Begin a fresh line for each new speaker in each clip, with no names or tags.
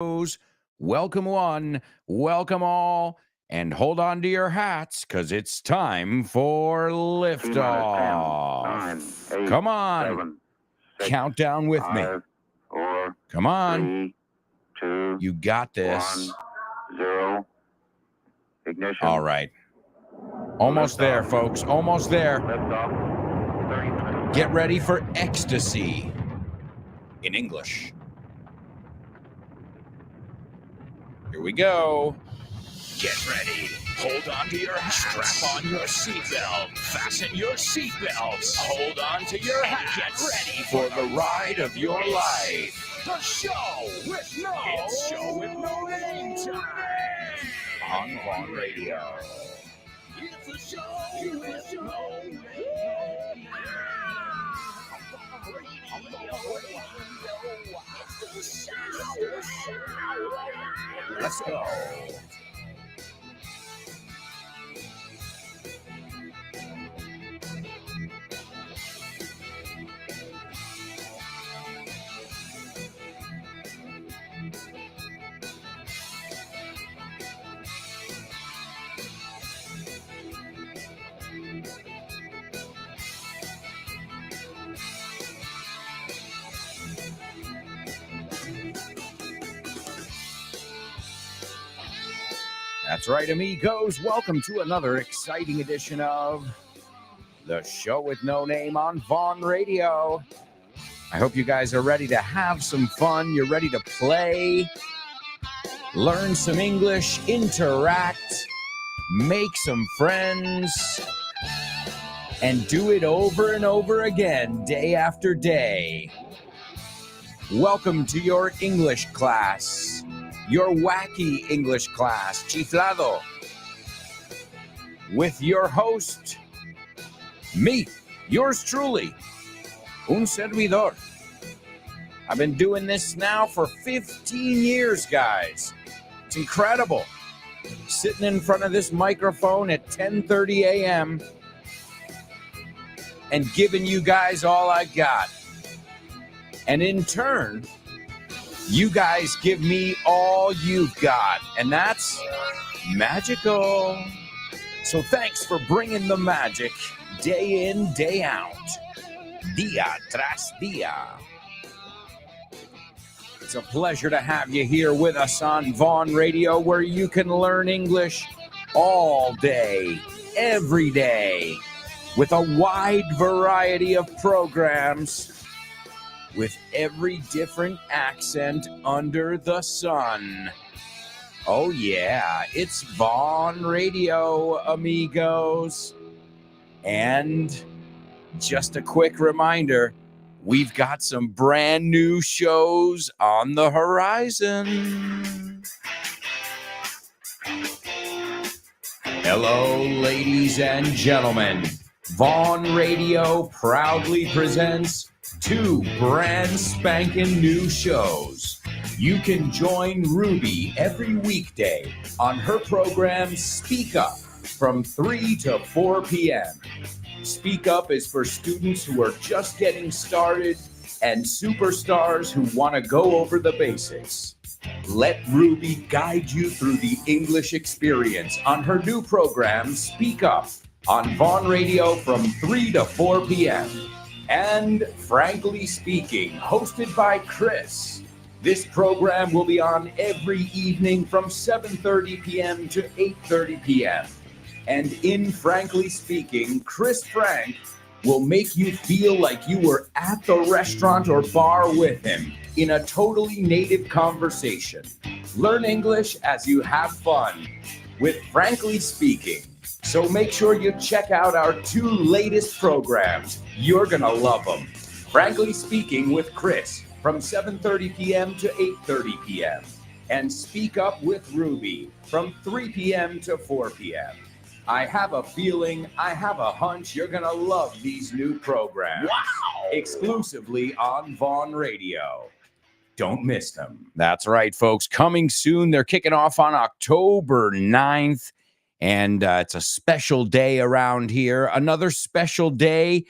Welcome one, welcome all, and hold on to your hats because it's time for liftoff.
10, 9, 8,
Come on,
7, 6,
count down with me.
5, 4,
Come on,
3, 2,
you got this.
1, 0. Ignition.
All right. Almost there, folks. Almost there.
Liftoff. 30 minutes.
Get ready for ecstasy in English. Here we go.
Get ready. Hold on to your hats. Strap on your seatbelt. Fasten your seatbelts. Hold on to your hats. Get ready
For the ride of your life.
The show with no name time.
On Vaughn Radio.
It's a show with no name.
Let's go. That's right, amigos. Welcome to another exciting edition of The Show with No Name on Vaughn Radio. I hope you guys are ready to have some fun. You're ready to play, learn some English, interact, make some friends, and do it over and over again, day after day. Welcome to your English class. Your wacky English class, Chiflado, with your host, me, yours truly, un servidor. I've been doing this now for 15 years, guys. It's incredible. Sitting in front of this microphone at 10:30 a.m. and giving you guys all I got. And in turn, you guys give me all you've got, and that's magical. So thanks for bringing the magic day in, day out, dia tras dia. It's a pleasure to have you here with us on Vaughn Radio, where you can learn English all day, every day, with a wide variety of programs, with every different accent under the sun. Oh yeah, it's Vaughn Radio, amigos. And just a quick reminder, we've got some brand new shows on the horizon. Hello, ladies and gentlemen. Vaughn Radio proudly presents two brand spanking new shows. You can join Ruby every weekday on her program Speak Up from 3 to 4 p.m. Speak Up is for students who are just getting started and superstars who want to go over the basics. Let Ruby guide you through the English experience on her new program Speak Up on Vaughn Radio from 3 to 4 p.m. And Frankly Speaking, hosted by Chris. This program will be on every evening from 7:30 p.m. to 8:30 p.m. And in Frankly Speaking, Chris Frank will make you feel like you were at the restaurant or bar with him in a totally native conversation. Learn English as you have fun with Frankly Speaking. So make sure you check out our two latest programs. You're going to love them. Frankly Speaking with Chris from 7:30 p.m. to 8:30 p.m. And Speak Up with Ruby from 3 p.m. to 4 p.m. I have a feeling, I have a hunch you're going to love these new programs.
Wow!
Exclusively on Vaughn Radio. Don't miss them. That's right, folks. Coming soon. They're kicking off on October 9th. And it's a special day around here. Another special day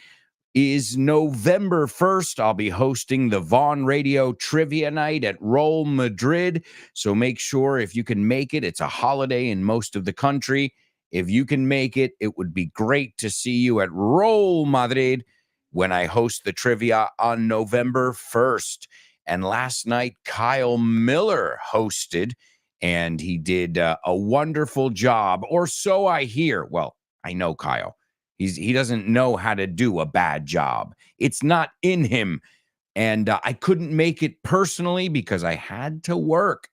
is November 1st. I'll be hosting the Vaughn Radio Trivia Night at Roll Madrid. So make sure if you can make it, it's a holiday in most of the country. If you can make it, it would be great to see you at Roll Madrid when I host the trivia on November 1st. And last night, Kyle Miller hosted, and he did a wonderful job, or so I hear. Well, I know Kyle. He doesn't know how to do a bad job. It's not in him. And I couldn't make it personally because I had to work.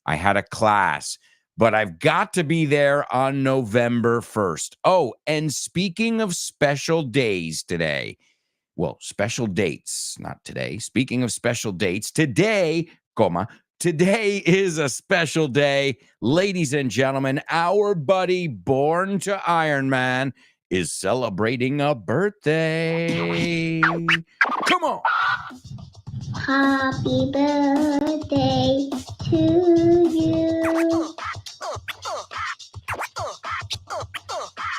I had a class. But I've got to be there on November 1st. Oh, and speaking of special days today, well, special dates, not today. Speaking of special dates, today is a special day. Ladies and gentlemen, our buddy Born to Iron Man is celebrating a birthday. Come on.
Happy birthday to you.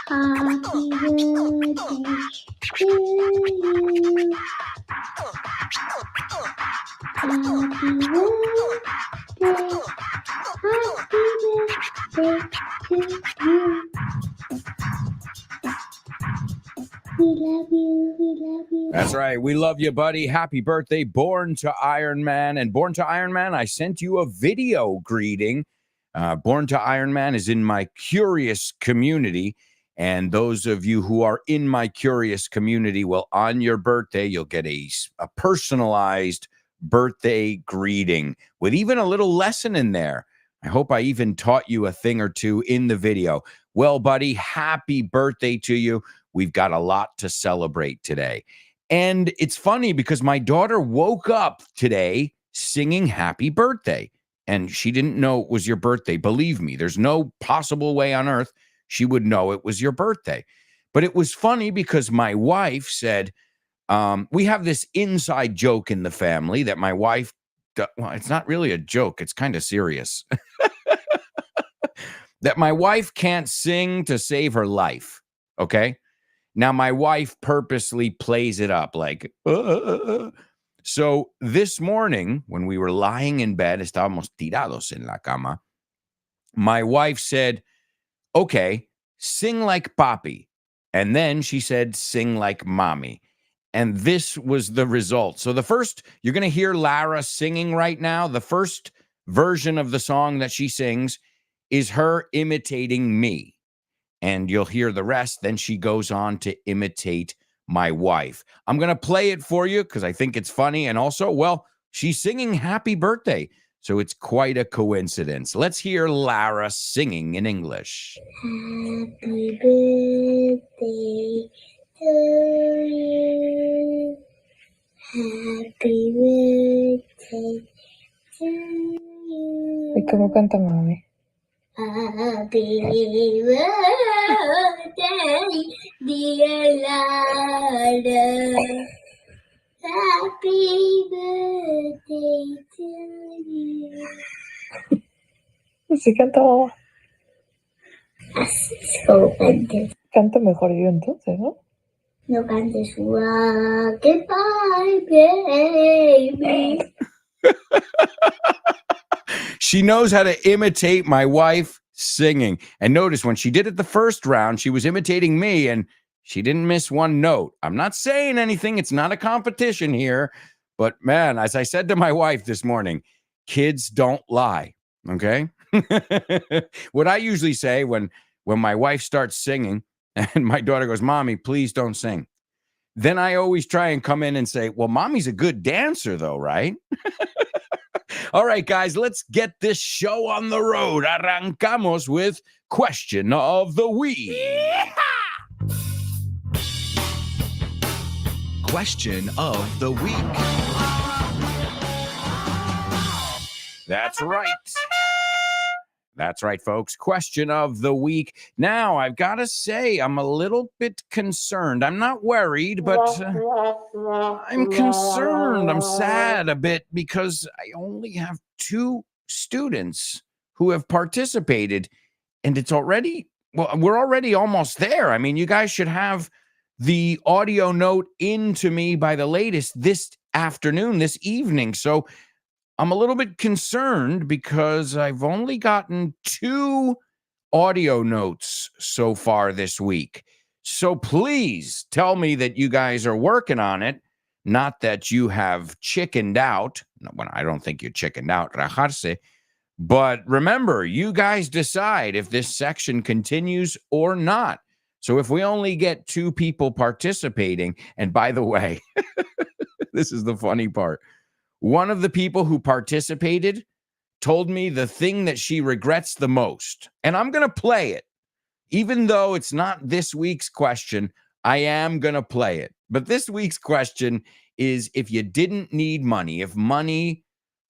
Happy birthday to you. Happy birthday to you. We love you. We love you.
That's right. We love you, buddy. Happy birthday, Born to Iron Man. And Born to Iron Man, I sent you a video greeting. Born to Iron Man is in my Curious community. And those of you who are in my Curious community, well, on your birthday, you'll get a personalized birthday greeting with even a little lesson in there. I hope I even taught you a thing or two in the video. Well, buddy, happy birthday to you. We've got a lot to celebrate today. And it's funny because my daughter woke up today singing happy birthday. And she didn't know it was your birthday. Believe me, there's no possible way on earth she would know it was your birthday. But it was funny because my wife said, we have this inside joke in the family that my wife, well, it's not really a joke. It's kind of serious. That my wife can't sing to save her life. Okay. Now, my wife purposely plays it up like, So this morning, when we were lying in bed, estábamos tirados en la cama, my wife said, okay, sing like papi. And then she said, sing like mommy. And this was the result. So the first, you're going to hear Lara singing right now. The first version of the song that she sings is her imitating me. And you'll hear the rest. Then she goes on to imitate my wife. I'm going to play it for you because I think it's funny. And also, well, she's singing happy birthday. So it's quite a coincidence. Let's hear Lara singing in English.
Happy birthday to you. Happy birthday to you.
¿Y cómo canta mami?
Happy birthday, dear Lara. Happy birthday to you.
Sí canta mamá.
Así como cantes.
Canta mejor yo entonces, ¿no?
No cantes goodbye, baby.
She knows how to imitate my wife singing. And notice when she did it the first round, she was imitating me and she didn't miss one note. I'm not saying anything. It's not a competition here. But man, as I said to my wife this morning, kids don't lie. Okay. What I usually say when my wife starts singing and my daughter goes, Mommy, please don't sing. Then I always try and come in and say, well, Mommy's a good dancer though, right? All right, guys, let's get this show on the road. Arrancamos with Question of the Week.
Question of the week.
That's right. That's right, folks. Question of the week. Now, I've got to say, I'm a little bit concerned. I'm not worried, but I'm concerned. I'm sad a bit because I only have 2 students who have participated, and it's already, well, we're already almost there. I mean, you guys should have the audio note into me by the latest this afternoon, this evening. So I'm a little bit concerned because I've only gotten 2 audio notes so far this week. So please tell me that you guys are working on it, not that you have chickened out. Well, I don't think you chickened out, rajarse. But remember, you guys decide if this section continues or not. So if we only get 2 people participating, and by the way, this is the funny part. One of the people who participated told me the thing that she regrets the most, and I'm going to play it. Even though it's not this week's question, I am going to play it. But this week's question is, if you didn't need money, if money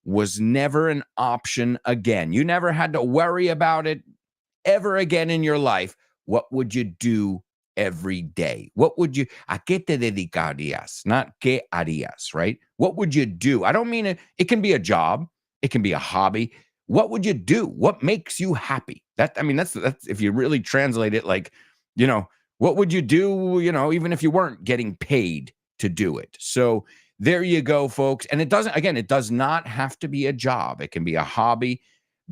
was never an option again, you never had to worry about it ever again in your life, what would you do every day? What would you, a qué te dedicarías, not qué harías, right? What would you do? I don't mean it can be a job. It can be a hobby. What would you do? What makes you happy? That's if you really translate it, like, what would you do, even if you weren't getting paid to do it? So there you go, folks. And it does not have to be a job. It can be a hobby.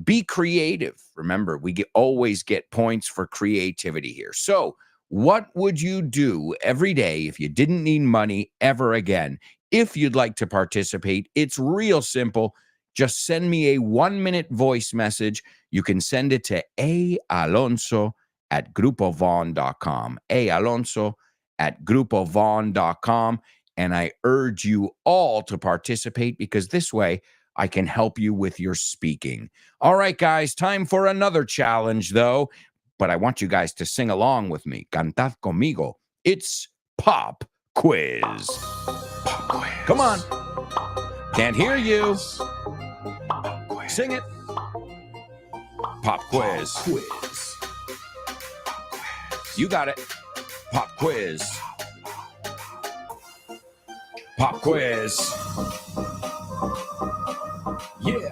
Be creative. Remember, we always get points for creativity here. So what would you do every day if you didn't need money ever again? If you'd like to participate, it's real simple. Just send me a 1-minute voice message. You can send it to aalonso@grupovon.com. aalonso@grupovon.com. And I urge you all to participate because this way I can help you with your speaking. All right, guys, time for another challenge, though. But I want you guys to sing along with me. Cantad conmigo. It's Pop Quiz. Pop Quiz. Come on. Can't hear you. Sing it. Pop Quiz. You got it. Pop Quiz. Pop Quiz. Yeah.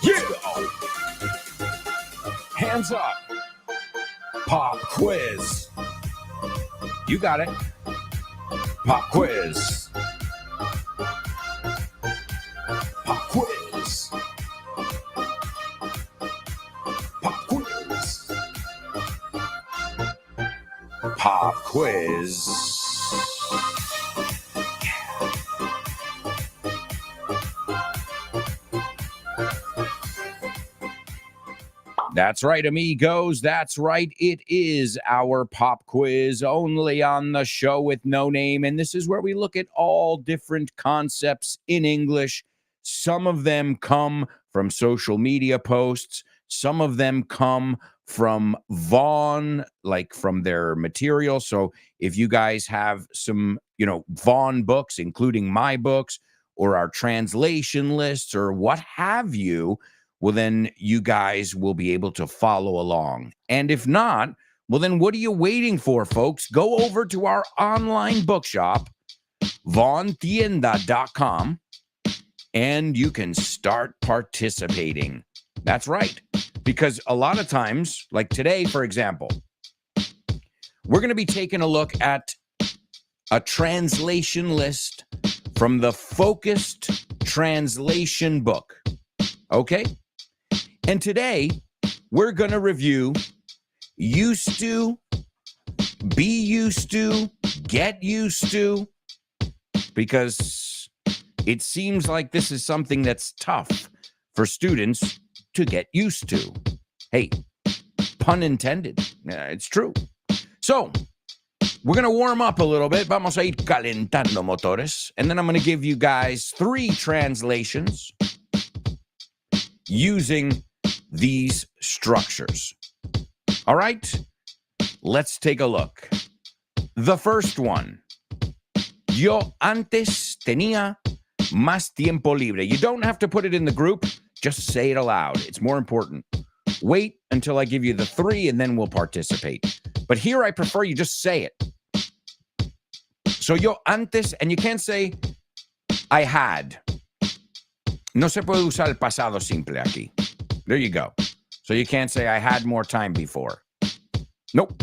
Yeah. Hands up. Pop Quiz. You got it. Pop Quiz. Pop Quiz. Pop Quiz. Pop Quiz. That's right, amigos. That's right. It is our pop quiz only on the show with no name. And this is where we look at all different concepts in English. Some of them come from social media posts. Some of them come from Vaughn, like from their material. So if you guys have some, Vaughn books, including my books or our translation lists or what have you, well, then you guys will be able to follow along. And if not, well, then what are you waiting for, folks? Go over to our online bookshop, vaughntienda.com, and you can start participating. That's right. Because a lot of times, like today, for example, we're going to be taking a look at a translation list from the Focused Translation book. Okay? And today, we're going to review used to, be used to, get used to, because it seems like this is something that's tough for students to get used to. Hey, pun intended. It's true. So, we're going to warm up a little bit. Vamos a ir calentando motores. And then I'm going to give you guys 3 translations using these structures. All right, let's take a look. The first one. Yo antes tenía más tiempo libre. You don't have to put it in the group. Just say it aloud. It's more important. Wait until I give you the 3 and then we'll participate. But here I prefer you just say it. So yo antes, and you can't say I had. No se puede usar el pasado simple aquí. There you go. So you can't say I had more time before. Nope.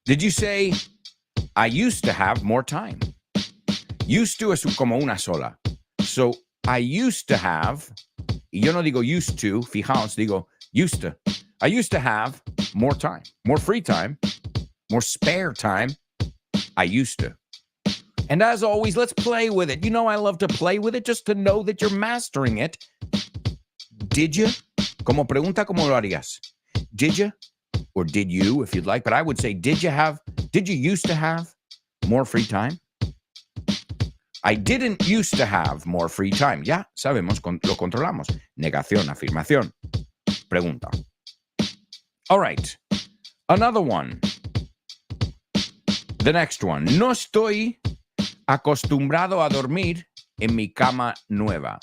Did you say I used to have more time? Used to es como una sola. So I used to have, y yo no digo used to, fijaos, digo used to. I used to have more time, more free time, more spare time. I used to. And as always, let's play with it. You know I love to play with it just to know that you're mastering it. Did you? Como pregunta, ¿cómo lo harías? Did you? Or did you, if you'd like. But I would say, did you used to have more free time? I didn't used to have more free time. Ya sabemos, lo controlamos. Negación, afirmación. Pregunta. All right. Another one. The next one. No estoy acostumbrado a dormir en mi cama nueva.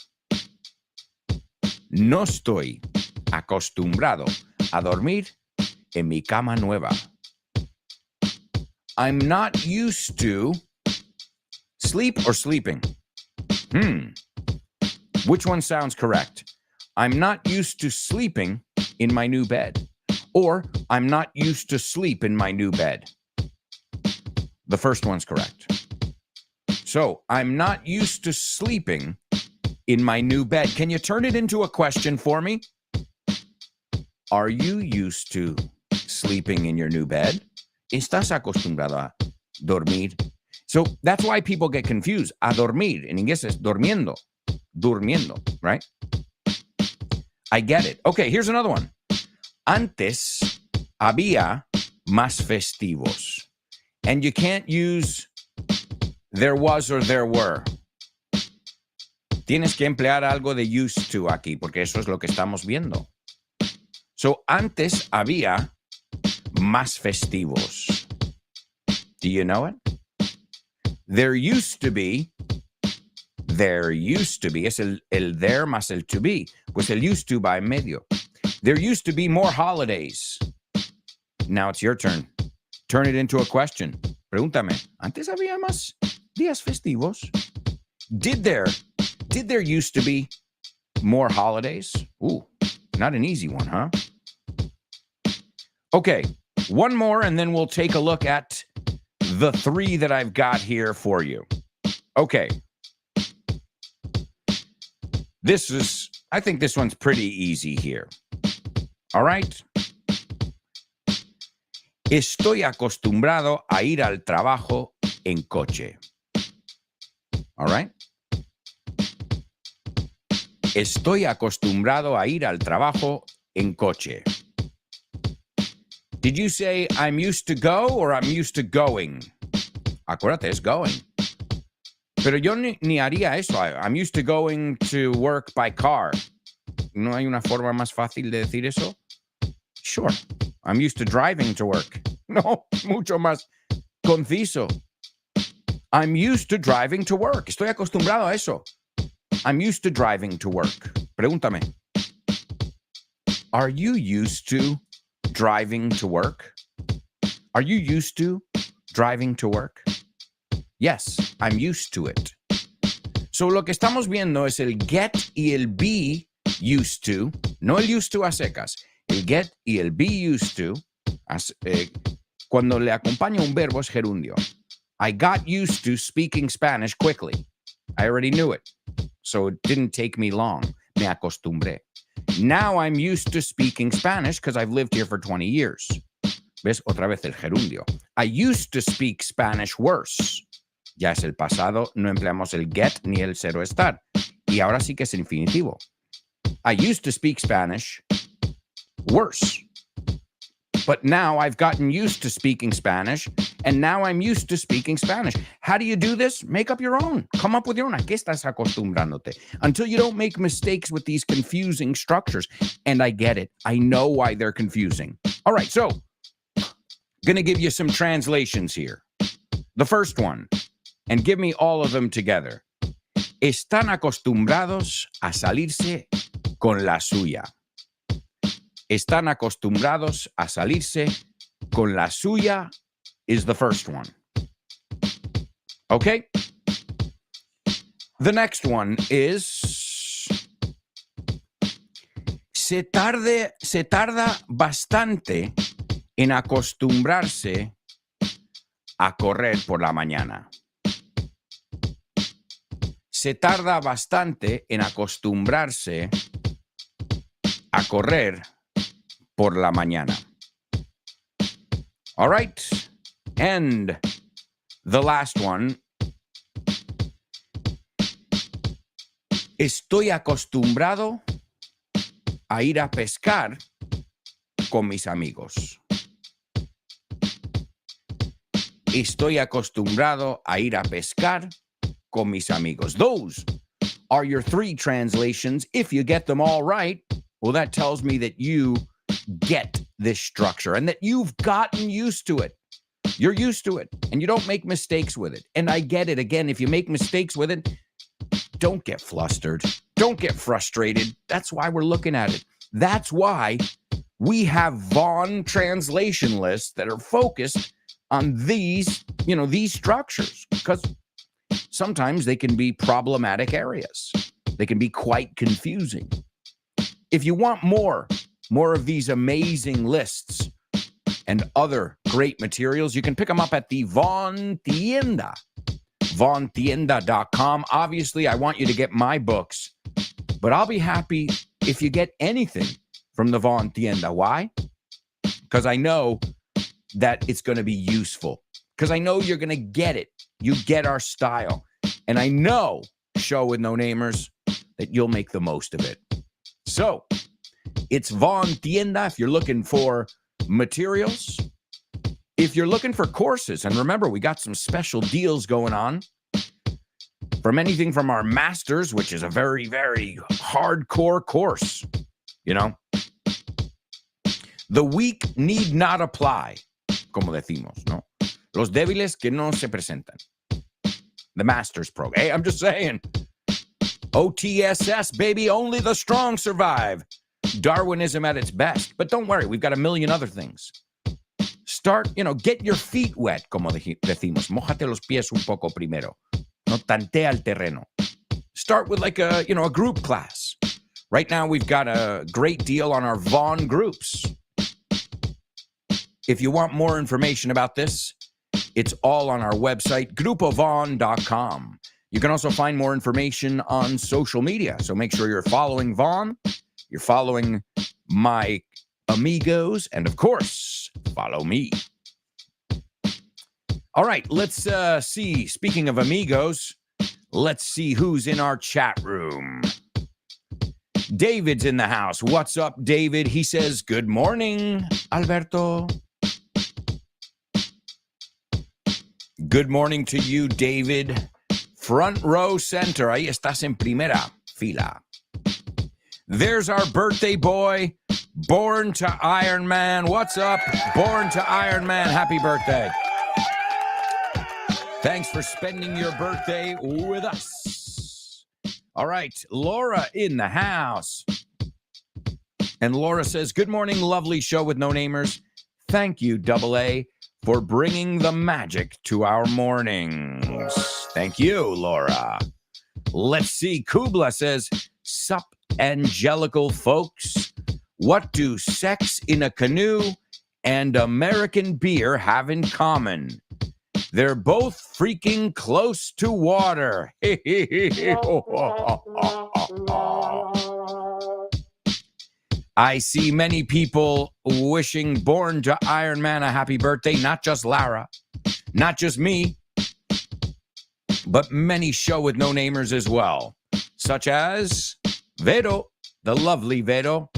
No estoy acostumbrado a dormir en mi cama nueva. I'm not used to sleep or sleeping. Which one sounds correct? I'm not used to sleeping in my new bed. Or I'm not used to sleep in my new bed. The first one's correct. So I'm not used to sleeping in my new bed. Can you turn it into a question for me? Are you used to sleeping in your new bed? ¿Estás acostumbrado a dormir? So that's why people get confused. A dormir. En inglés es durmiendo. Durmiendo, right? I get it. Okay, here's another one. Antes había más festivos. And you can't use there was or there were. Tienes que emplear algo de used to aquí, porque eso es lo que estamos viendo. So, antes había más festivos. Do you know it? There used to be, es el there más el to be, pues el used to va en medio. There used to be more holidays. Now it's your turn. Turn it into a question. Pregúntame, ¿antes había más días festivos? Did there used to be more holidays? Ooh, not an easy one, huh? Okay, one more and then we'll take a look at the three that I've got here for you. Okay. I think this one's pretty easy here. All right. Estoy acostumbrado a ir al trabajo en coche. All right. Estoy acostumbrado a ir al trabajo en coche. Did you say I'm used to go or I'm used to going? Acuérdate, es going. Pero yo ni haría eso. I'm used to going to work by car. ¿No hay una forma más fácil de decir eso? Sure. I'm used to driving to work. No, mucho más conciso. I'm used to driving to work. Estoy acostumbrado a eso. I'm used to driving to work. Pregúntame. Are you used to driving to work? Are you used to driving to work? Yes, I'm used to it. So lo que estamos viendo es el get y el be used to, no el used to a secas. El get y el be used to, cuando le acompaña un verbo es gerundio. I got used to speaking Spanish quickly. I already knew it, so it didn't take me long. Me acostumbré. Now I'm used to speaking Spanish because I've lived here for 20 years. ¿Ves? Otra vez el gerundio. I used to speak Spanish worse. Ya es el pasado, no empleamos el get ni el cero estar. Y ahora sí que es infinitivo. I used to speak Spanish worse. But now I've gotten used to speaking Spanish, and now I'm used to speaking Spanish. How do you do this? Make up your own. Come up with your own. ¿A qué estás acostumbrándote? Until you don't make mistakes with these confusing structures. And I get it. I know why they're confusing. All right, so going to give you some translations here. The first one, and give me all of them together. Están acostumbrados a salirse con la suya. Están acostumbrados a salirse con la suya is the first one. Okay? The next one is se tarda bastante en acostumbrarse a correr por la mañana. Se tarda bastante en acostumbrarse a correr por la mañana. All right. And the last one. Estoy acostumbrado a ir a pescar con mis amigos. Estoy acostumbrado a ir a pescar con mis amigos. Those are your 3 translations. If you get them all right, well, that tells me that you get this structure and that you've gotten used to it. You're used to it and you don't make mistakes with it. And I get it. Again, if you make mistakes with it, don't get flustered. Don't get frustrated. That's why we're looking at it. That's why we have Vaughn translation lists that are focused on these, these structures, because sometimes they can be problematic areas. They can be quite confusing. If you want more of these amazing lists and other great materials, you can pick them up at the Vaughn Tienda, vaughntienda.com. Obviously, I want you to get my books, but I'll be happy if you get anything from the Vaughn Tienda. Why? Because I know that it's going to be useful, because I know you're going to get it. You get our style. And I know, Show with No Namers, that you'll make the most of it. So it's Vaughn Tienda if you're looking for materials. If you're looking for courses, and remember, we got some special deals going on from anything from our masters, which is a very, very hardcore course, The weak need not apply, como decimos, ¿no? Los débiles que no se presentan. The master's program. Hey, I'm just saying. OTSS, baby, only the strong survive. Darwinism at its best. But don't worry, we've got a million other things. Start, get your feet wet, como decimos. Mójate los pies un poco primero. No tantea el terreno. Start with like a group class. Right now, we've got a great deal on our Vaughn groups. If you want more information about this, it's all on our website, grupovaughn.com. You can also find more information on social media. So make sure you're following Vaughn, you're following my amigos, and of course, follow me. All right, let's see. Speaking of amigos, let's see who's in our chat room. David's in the house. What's up, David? He says, good morning, Alberto. Good morning to you, David. Front row center. Ahí estás en primera fila. There's our birthday boy, Born to Iron Man. What's up, Born to Iron Man? Happy birthday. Thanks for spending your birthday with us. All right, Laura in the house. And Laura says, good morning, lovely show with no namers. Thank you, Double A, for bringing the magic to our mornings. Thank you, Laura. Let's see. Kubla says, sup, angelical folks. What do sex in a canoe and American beer have in common? They're both freaking close to water. I see many people wishing Born to Iron Man a happy birthday, not just Lara, not just me, but many show with no namers as well, such as Vero, the lovely Vero.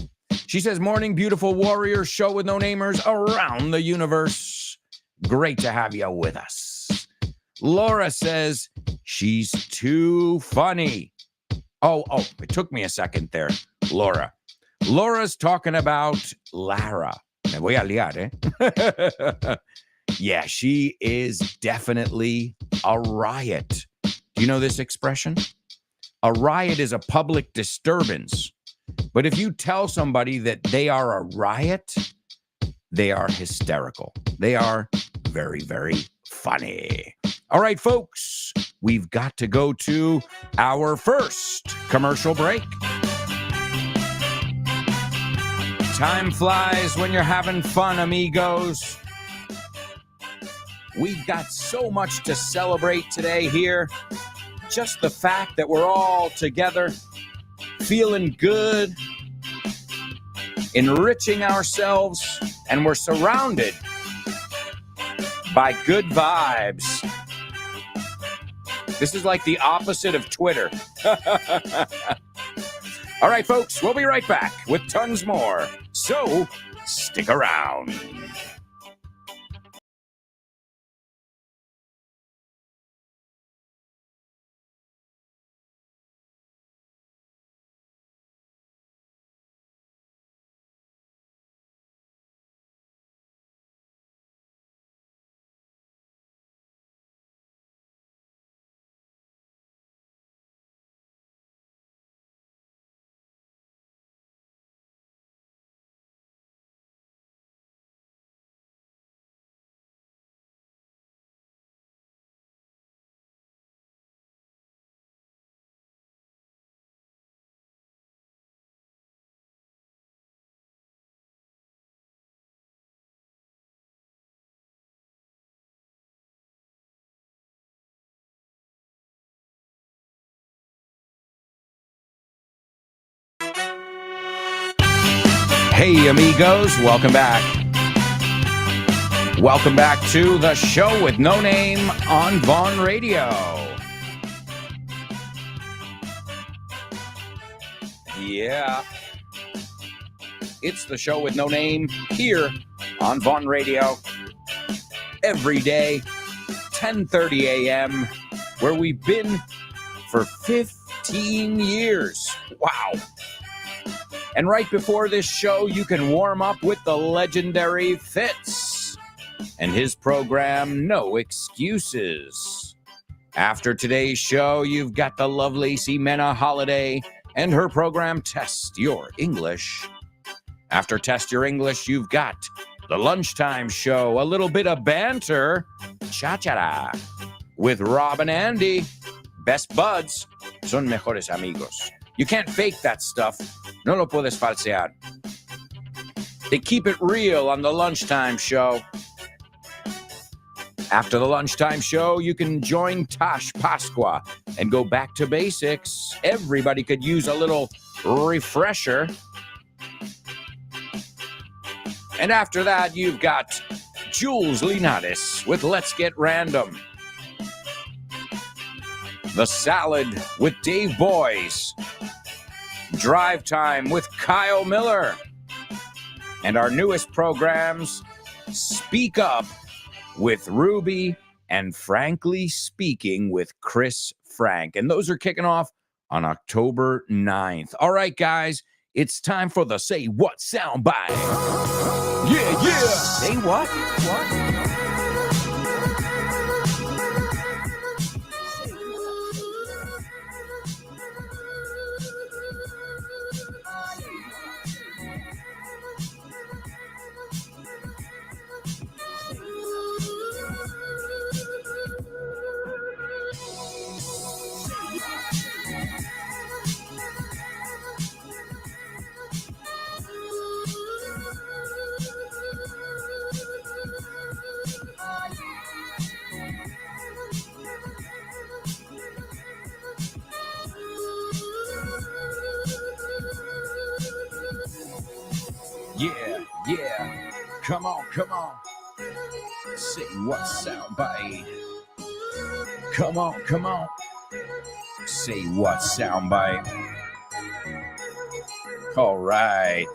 She says, morning, beautiful warrior, show with no namers around the universe. Great to have you with us. Laura says, she's too funny. Oh, it took me a second there, Laura. Laura's talking about Lara. Me voy a liar, eh? Yeah, she is definitely a riot. Do you know this expression? A riot is a public disturbance. But if you tell somebody that they are a riot, they are hysterical. They are very, very funny. All right, folks, we've got to go to our first commercial break. Time flies when you're having fun, amigos. We've got so much to celebrate today here. Just the fact that we're all together, feeling good, enriching ourselves, and we're surrounded by good vibes. This is like the opposite of Twitter. All right, folks, we'll be right back with tons more. So, stick around. Hey, amigos, welcome back. Welcome back to the show with no name on Vaughn Radio. Yeah. It's the show with no name here on Vaughn Radio. Every day, 10:30 a.m., where we've been for 15 years. Wow. And right before this show, you can warm up with the legendary Fitz and his program, No Excuses. After today's show, you've got the lovely Ximena Holiday and her program, Test Your English. After Test Your English, you've got the lunchtime show, a little bit of banter, Cha-cha-ra, with Rob and Andy. Best buds, son mejores amigos. You can't fake that stuff. No lo puedes falsear. They keep it real on the lunchtime show. After the lunchtime show, you can join Tash Pasqua and go back to basics. Everybody could use a little refresher. And after that, you've got Jules Linares with Let's Get Random. The Salad with Dave Boyce. Drive Time with Kyle Miller. And our newest programs, Speak Up with Ruby and Frankly Speaking with Chris Frank. And those are kicking off on October 9th. All right, guys, it's time for the Say What soundbite. Yeah. Say what? What? Yeah. Come on. Say what soundbite. Come on. Say what soundbite. All right.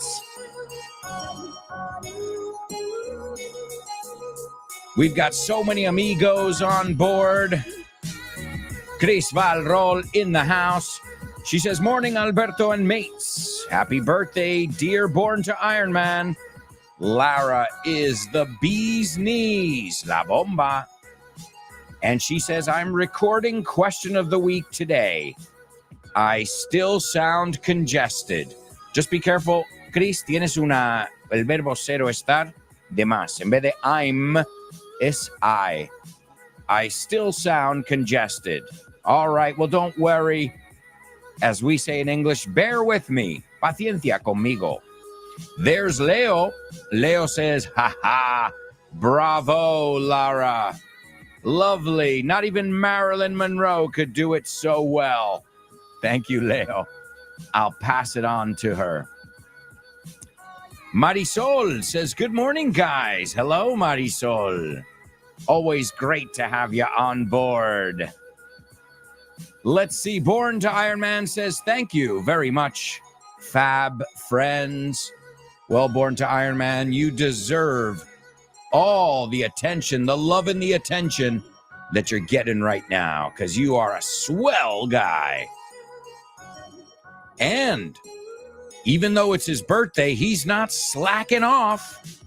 We've got so many amigos on board. Chris Valrol in the house. She says, morning, Alberto and mates. Happy birthday, dear born to Iron Man. Lara is the bee's knees, la bomba. And she says, I'm recording question of the week today. I still sound congested. Just be careful, Chris, tienes el verbo ser o estar de más. En vez de I'm, es I. I still sound congested. All right, well, don't worry. As we say in English, bear with me. Paciencia conmigo. There's Leo. Leo says, ha ha, bravo, Lara. Lovely. Not even Marilyn Monroe could do it so well. Thank you, Leo. I'll pass it on to her. Marisol says, good morning, guys. Hello, Marisol. Always great to have you on board. Let's see. Born to Iron Man says, thank you very much, fab friends. Well, Born to Iron Man, you deserve all the attention, the love and the attention that you're getting right now, because you are a swell guy. And even though it's his birthday, he's not slacking off.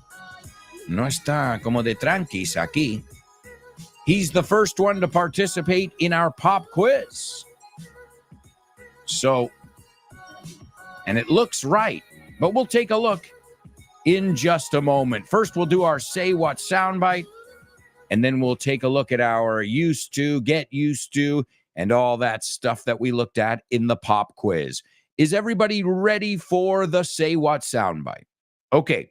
No está como de tranquis aquí. He's the first one to participate in our pop quiz. So, and it looks right, but we'll take a look in just a moment. First, we'll do our Say What soundbite, and then we'll take a look at our used to, get used to, and all that stuff that we looked at in the pop quiz. Is everybody ready for the Say What soundbite? Okay,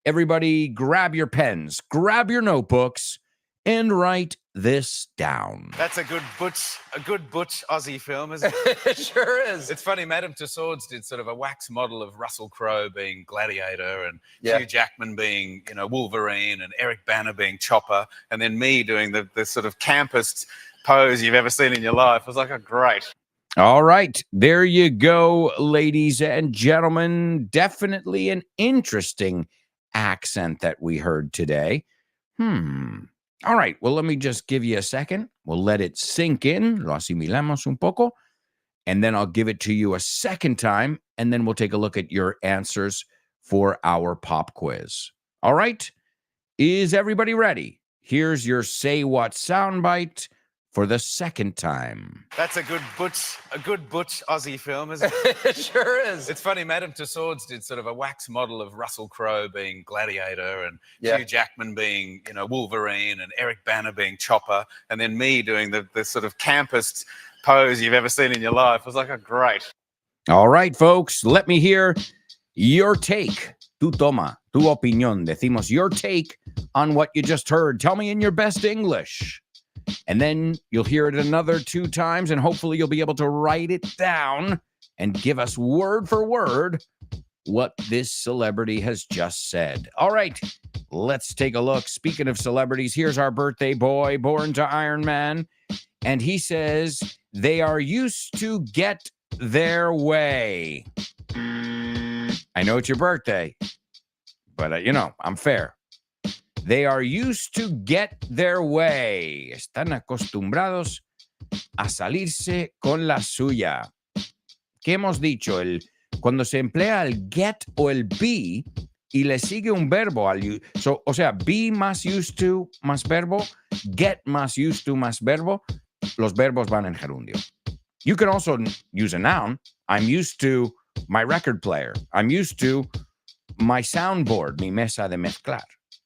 everybody grab your pens, grab your notebooks, and write this down.
That's a good butch Aussie film, isn't it?
It sure is.
It's funny, Madame Tussauds did sort of a wax model of Russell Crowe being Gladiator and
Yeah.
Hugh Jackman being, Wolverine and Eric Bana being Chopper, and then me doing the sort of campest pose you've ever seen in your life. I was like, oh, great.
All right, there you go, ladies and gentlemen. Definitely an interesting accent that we heard today. All right, well, let me just give you a second. We'll let it sink in. Lo asimilamos un poco. And then I'll give it to you a second time. And then we'll take a look at your answers for our pop quiz. All right, is everybody ready? Here's your Say What soundbite for the second time.
That's a good butch Aussie film, isn't it?
It sure is.
It's funny, Madame Tussauds did sort of a wax model of Russell Crowe being Gladiator and
Yeah.
Hugh Jackman being, Wolverine and Eric Bana being Chopper, and then me doing the sort of campest pose you've ever seen in your life. I was like, oh, great.
All right, folks, let me hear your take. Tu toma, tu opinión. Decimos your take on what you just heard. Tell me in your best English. And then you'll hear it another 2 times, and hopefully you'll be able to write it down and give us word for word what this celebrity has just said. All right, let's take a look. Speaking of celebrities, here's our birthday boy, Born to Iron Man. And he says, they are used to get their way. I know it's your birthday, but, I'm fair. They are used to get their way. Están acostumbrados a salirse con la suya. ¿Qué hemos dicho? Cuando se emplea el get o el be y le sigue un verbo o sea, be más used to más verbo, get más used to más verbo, los verbos van en gerundio. You can also use a noun. I'm used to my record player. I'm used to my soundboard, mi mesa de mezclar.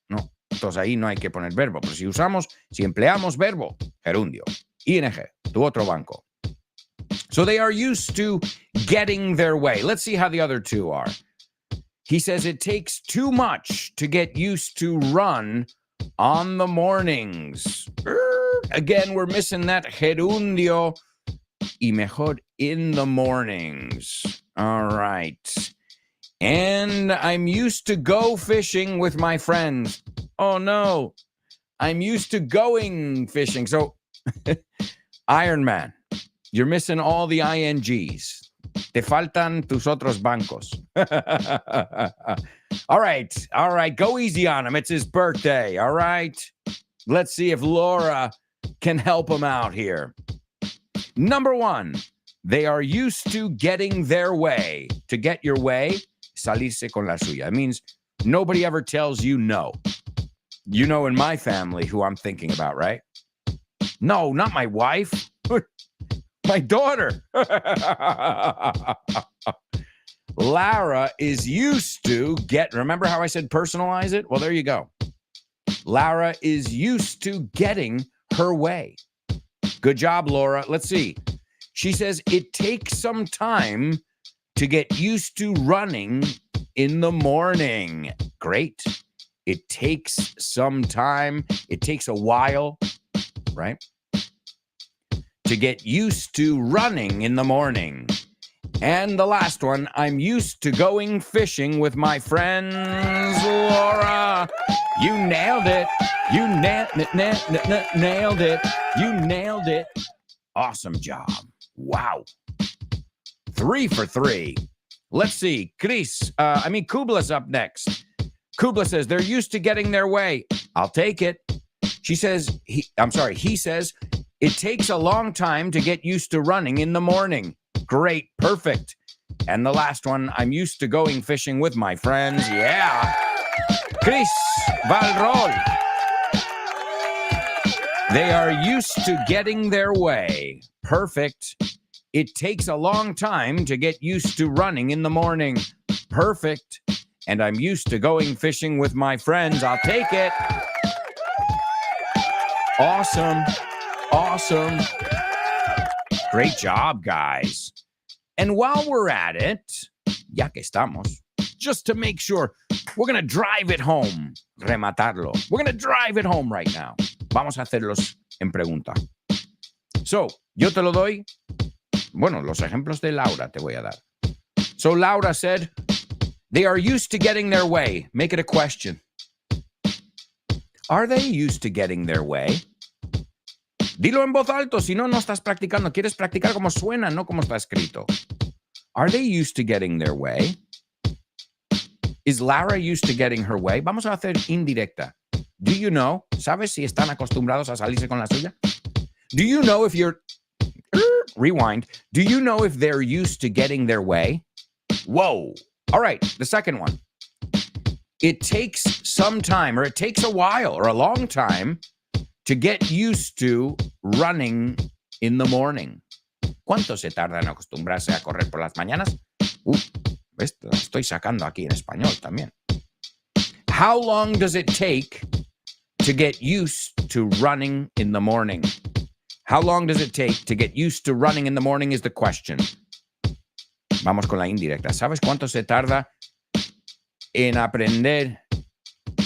No. Entonces ahí no hay que poner verbo, pero si empleamos verbo, gerundio, ing, tu otro banco. So they are used to getting their way. Let's see how the other two are. He says it takes too much to get used to run on the mornings. Again, we're missing that gerundio. Y mejor in the mornings. All right. And I'm used to go fishing with my friends. Oh, no. I'm used to going fishing. So, Iron Man, you're missing all the INGs. Te faltan tus otros bancos. All right. Go easy on him. It's his birthday. All right. Let's see if Laura can help him out here. Number 1, they are used to getting their way. To get your way, salirse con la suya. It means nobody ever tells you no. You know in my family who I'm thinking about, right? No, not my wife. My daughter. Lara is used to remember how I said personalize it? Well, there you go. Lara is used to getting her way. Good job, Laura. Let's see. She says it takes some time to get used to running in the morning. Great. It takes some time. It takes a while, right? To get used to running in the morning. And the last one, I'm used to going fishing with my friends. Laura, you nailed it. You nailed it. You nailed it. Awesome job. Wow. 3 for 3. Let's see. Kubla's up next. Kubla says, they're used to getting their way. I'll take it. He says, it takes a long time to get used to running in the morning. Great. Perfect. And the last one, I'm used to going fishing with my friends. Yeah. Chris Valrol. They are used to getting their way. Perfect. It takes a long time to get used to running in the morning. Perfect. And I'm used to going fishing with my friends. I'll take it. Awesome. Awesome. Great job, guys. And while we're at it, ya que estamos, just to make sure, we're going to drive it home. Rematarlo. We're going to drive it home right now. Vamos a hacerlos en pregunta. So, yo te lo doy. Bueno, los ejemplos de Laura te voy a dar. So, Laura said, they are used to getting their way. Make it a question. Are they used to getting their way? Dilo en voz alto, si no, no estás practicando. Quieres practicar como suena, no como está escrito. Are they used to getting their way? Is Lara used to getting her way? Vamos a hacer indirecta. Do you know? ¿Sabes si están acostumbrados a salirse con la suya? Do you know if you're... Rewind. Do you know if they're used to getting their way? Whoa. All right, the second one. It takes some time, or it takes a while, or a long time to get used to running in the morning. ¿Cuánto se tarda en acostumbrarse a correr por las mañanas? ¿Ves? Lo estoy sacando aquí en español también. How long does it take to get used to running in the morning? How long does it take to get used to running in the morning is the question. Vamos con la indirecta. ¿Sabes cuánto se tarda en aprender,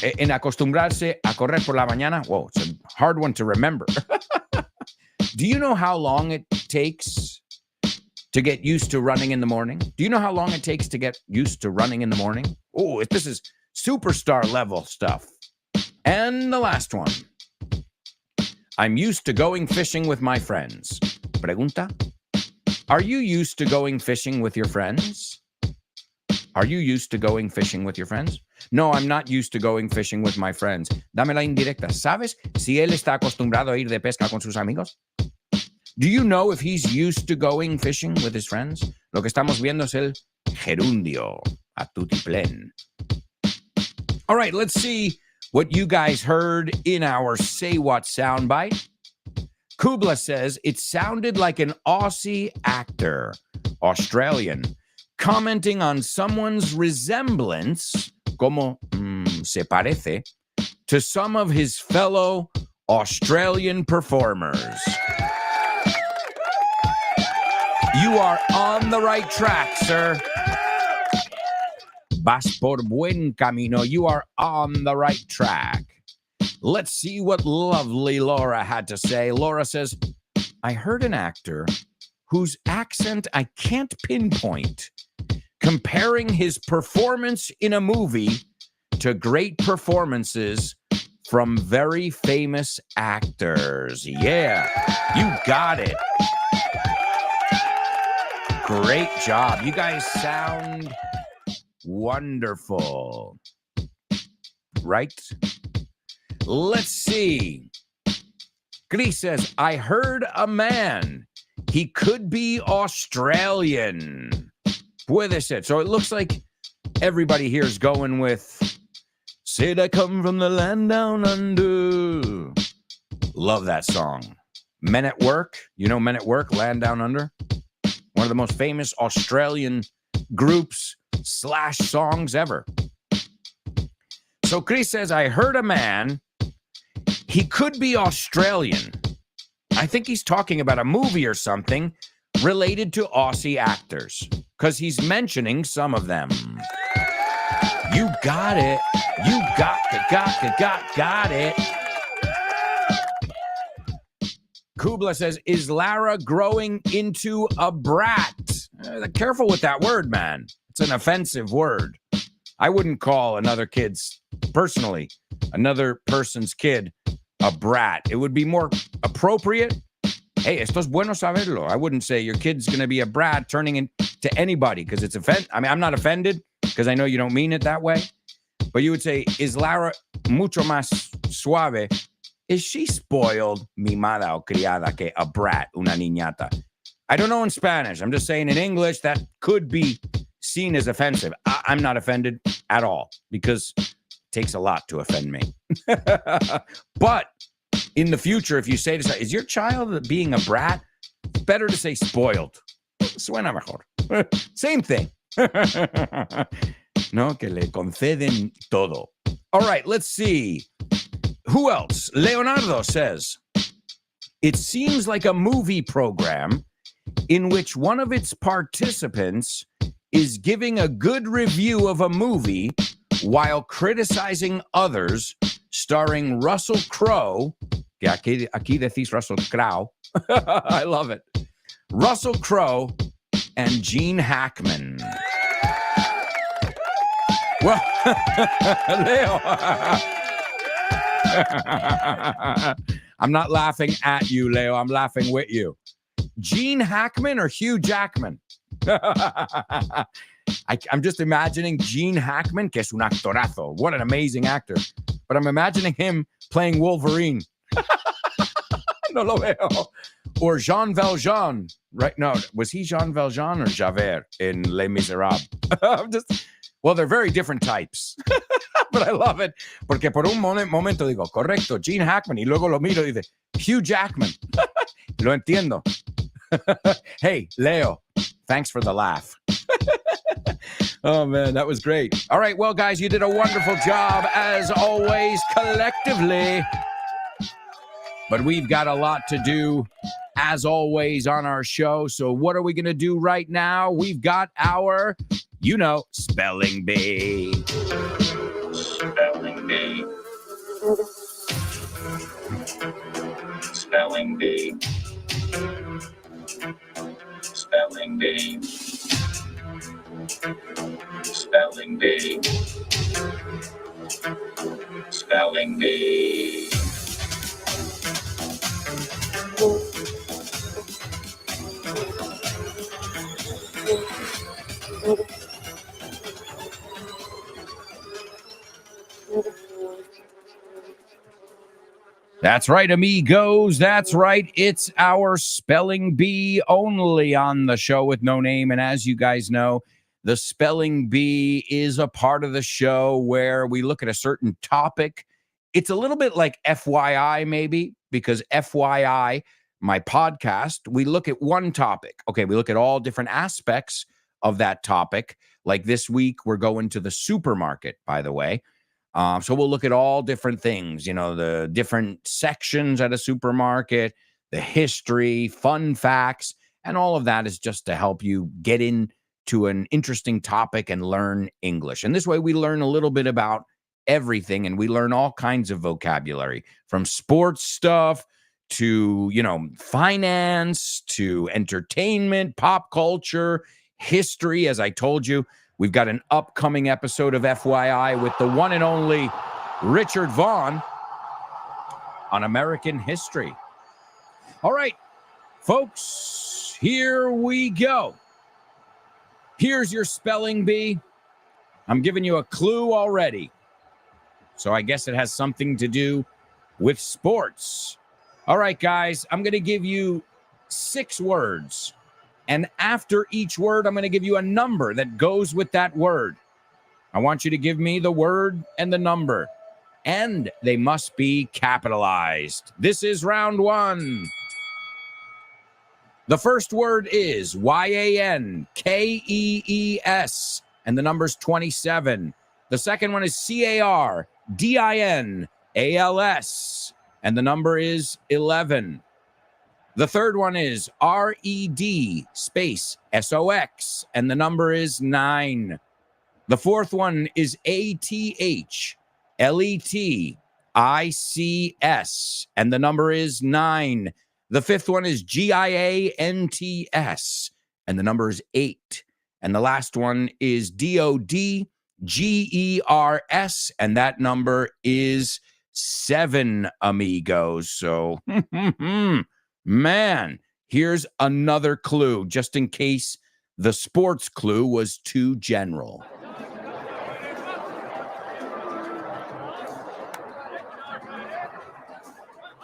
en acostumbrarse a correr por la mañana? Whoa, it's a hard one to remember. Do you know how long it takes to get used to running in the morning? Do you know how long it takes to get used to running in the morning? Oh, this is superstar level stuff. And the last one. I'm used to going fishing with my friends. Pregunta. Are you used to going fishing with your friends? Are you used to going fishing with your friends? No, I'm not used to going fishing with my friends. Dame la indirecta. ¿Sabes si él está acostumbrado a ir de pesca con sus amigos? Do you know if he's used to going fishing with his friends? Lo que estamos viendo es el gerundio a tutiplén. All right, let's see what you guys heard in our Say What soundbite. Kubla says, it sounded like an Aussie actor, Australian, commenting on someone's resemblance, como se parece, to some of his fellow Australian performers. You are on the right track, sir. Vas por buen camino. You are on the right track. Let's see what lovely Laura had to say. Laura says, I heard an actor whose accent I can't pinpoint, comparing his performance in a movie to great performances from very famous actors. Yeah, you got it. Great job. You guys sound wonderful. Right? Let's see. Chris says, I heard a man. He could be Australian. Puede ser. So it looks like everybody here is going with, said I come from the land down under. Love that song. Men at Work. You know Men at Work, Land Down Under? One of the most famous Australian groups / songs ever. So Chris says, I heard a man. He could be Australian. I think he's talking about a movie or something related to Aussie actors, because he's mentioning some of them. You got it. You got it. Kubla says, is Lara growing into a brat? Careful with that word, man. It's an offensive word. I wouldn't call another person's kid, a brat. It would be more appropriate. Hey, esto es bueno saberlo. I wouldn't say your kid's going to be a brat turning into anybody because it's I'm not offended because I know you don't mean it that way. But you would say, is Lara mucho más suave? Is she spoiled, mimada o criada, que a brat, una niñata? I don't know in Spanish. I'm just saying in English that could be seen as offensive. I'm not offended at all because it takes a lot to offend me. But in the future, if you say to someone, is your child being a brat? It's better to say spoiled. Suena mejor. Same thing. No, que le conceden todo. All right, let's see. Who else? Leonardo says, it seems like a movie program in which one of its participants is giving a good review of a movie while criticizing others, starring Russell Crowe. Aquí decís Russell Crowe. I love it. Russell Crowe and Gene Hackman. Well, Leo. I'm not laughing at you, Leo. I'm laughing with you. Gene Hackman or Hugh Jackman? I'm just imagining Gene Hackman, que es un actorazo. What an amazing actor. But I'm imagining him playing Wolverine. No lo veo. Or Jean Valjean. Right? No, was he Jean Valjean or Javert in Les Miserables? Well, they're very different types. But I love it. Porque por un momento digo, correcto, Gene Hackman. Y luego lo miro y dice, Hugh Jackman. Lo entiendo. Hey, Leo, thanks for the laugh. Oh, man, that was great. All right, well, guys, you did a wonderful job, as always, collectively. But we've got a lot to do, as always, on our show. So what are we going to do right now? We've got our, spelling bee.
Spelling bee. Spelling bee. Spelling bee. Spelling bee. Spelling bee.
That's right, amigos. That's right. It's our spelling bee only on the show with no name. And as you guys know, the spelling bee is a part of the show where we look at a certain topic. It's a little bit like FYI, maybe, because FYI, my podcast, we look at one topic. Okay, we look at all different aspects of that topic. Like this week, we're going to the supermarket, by the way. So we'll look at all different things, the different sections at a supermarket, the history, fun facts, and all of that is just to help you get into an interesting topic and learn English. And this way we learn a little bit about everything, and we learn all kinds of vocabulary, from sports stuff to, finance, to entertainment, pop culture, history. As I told you, we've got an upcoming episode of FYI with the one and only Richard Vaughn on American history. All right, folks, here we go. Here's your spelling bee. I'm giving you a clue already. So I guess it has something to do with sports. All right, guys, I'm going to give you 6 words. And after each word, I'm going to give you a number that goes with that word. I want you to give me the word and the number. And they must be capitalized. This is round 1. The first word is YANKEES, and the number's 27. The second one is CARDINALS, and the number is 11. The third one is RED space SOX, and the number is 9. The fourth one is ATH LETICS, and the number is 9. The fifth one is GIANTS, and the number is 8. And the last one is DODGERS, and that number is 7, amigos. So, man, here's another clue, just in case the sports clue was too general.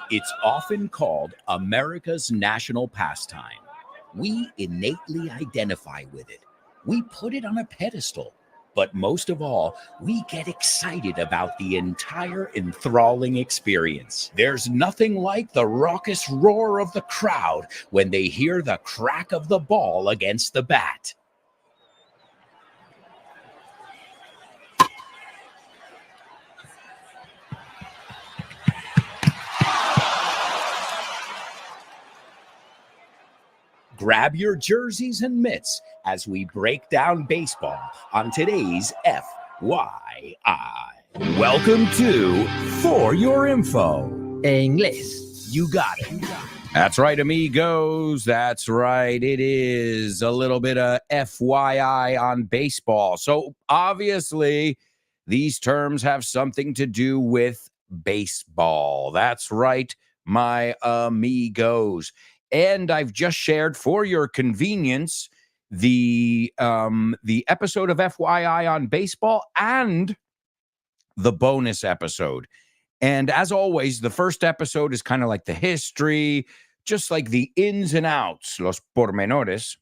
It's often called America's national pastime. We innately identify with it. We put it on a pedestal. But most of all, we get excited about the entire enthralling experience. There's nothing like the raucous roar of the crowd when they hear the crack of the ball against the bat. Grab your jerseys and mitts as we break down baseball on today's FYI. Welcome to For Your Info.
Inglés.
You got it. That's right, amigos. That's right. It is a little bit of FYI on baseball. So obviously, these terms have something to do with baseball. That's right, my amigos. And I've just shared for your convenience the episode of FYI on baseball and the bonus episode. And as always, the first episode is kind of like the history, just like the ins and outs, los pormenores.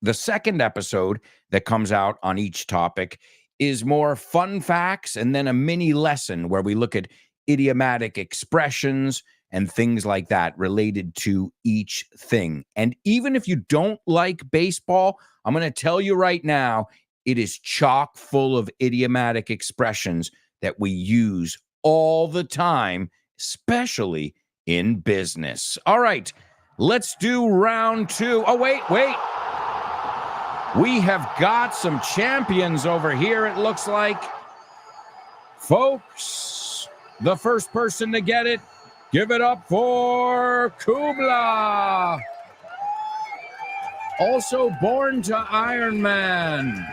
The second episode that comes out on each topic is more fun facts and then a mini lesson where we look at idiomatic expressions and things like that related to each thing. And even if you don't like baseball, I'm going to tell you right now, it is chock full of idiomatic expressions that we use all the time, especially in business. All right, let's do round 2. Oh, wait. We have got some champions over here, it looks like. Folks, the first person to get it, give it up for Kubla. Also born to Iron Man.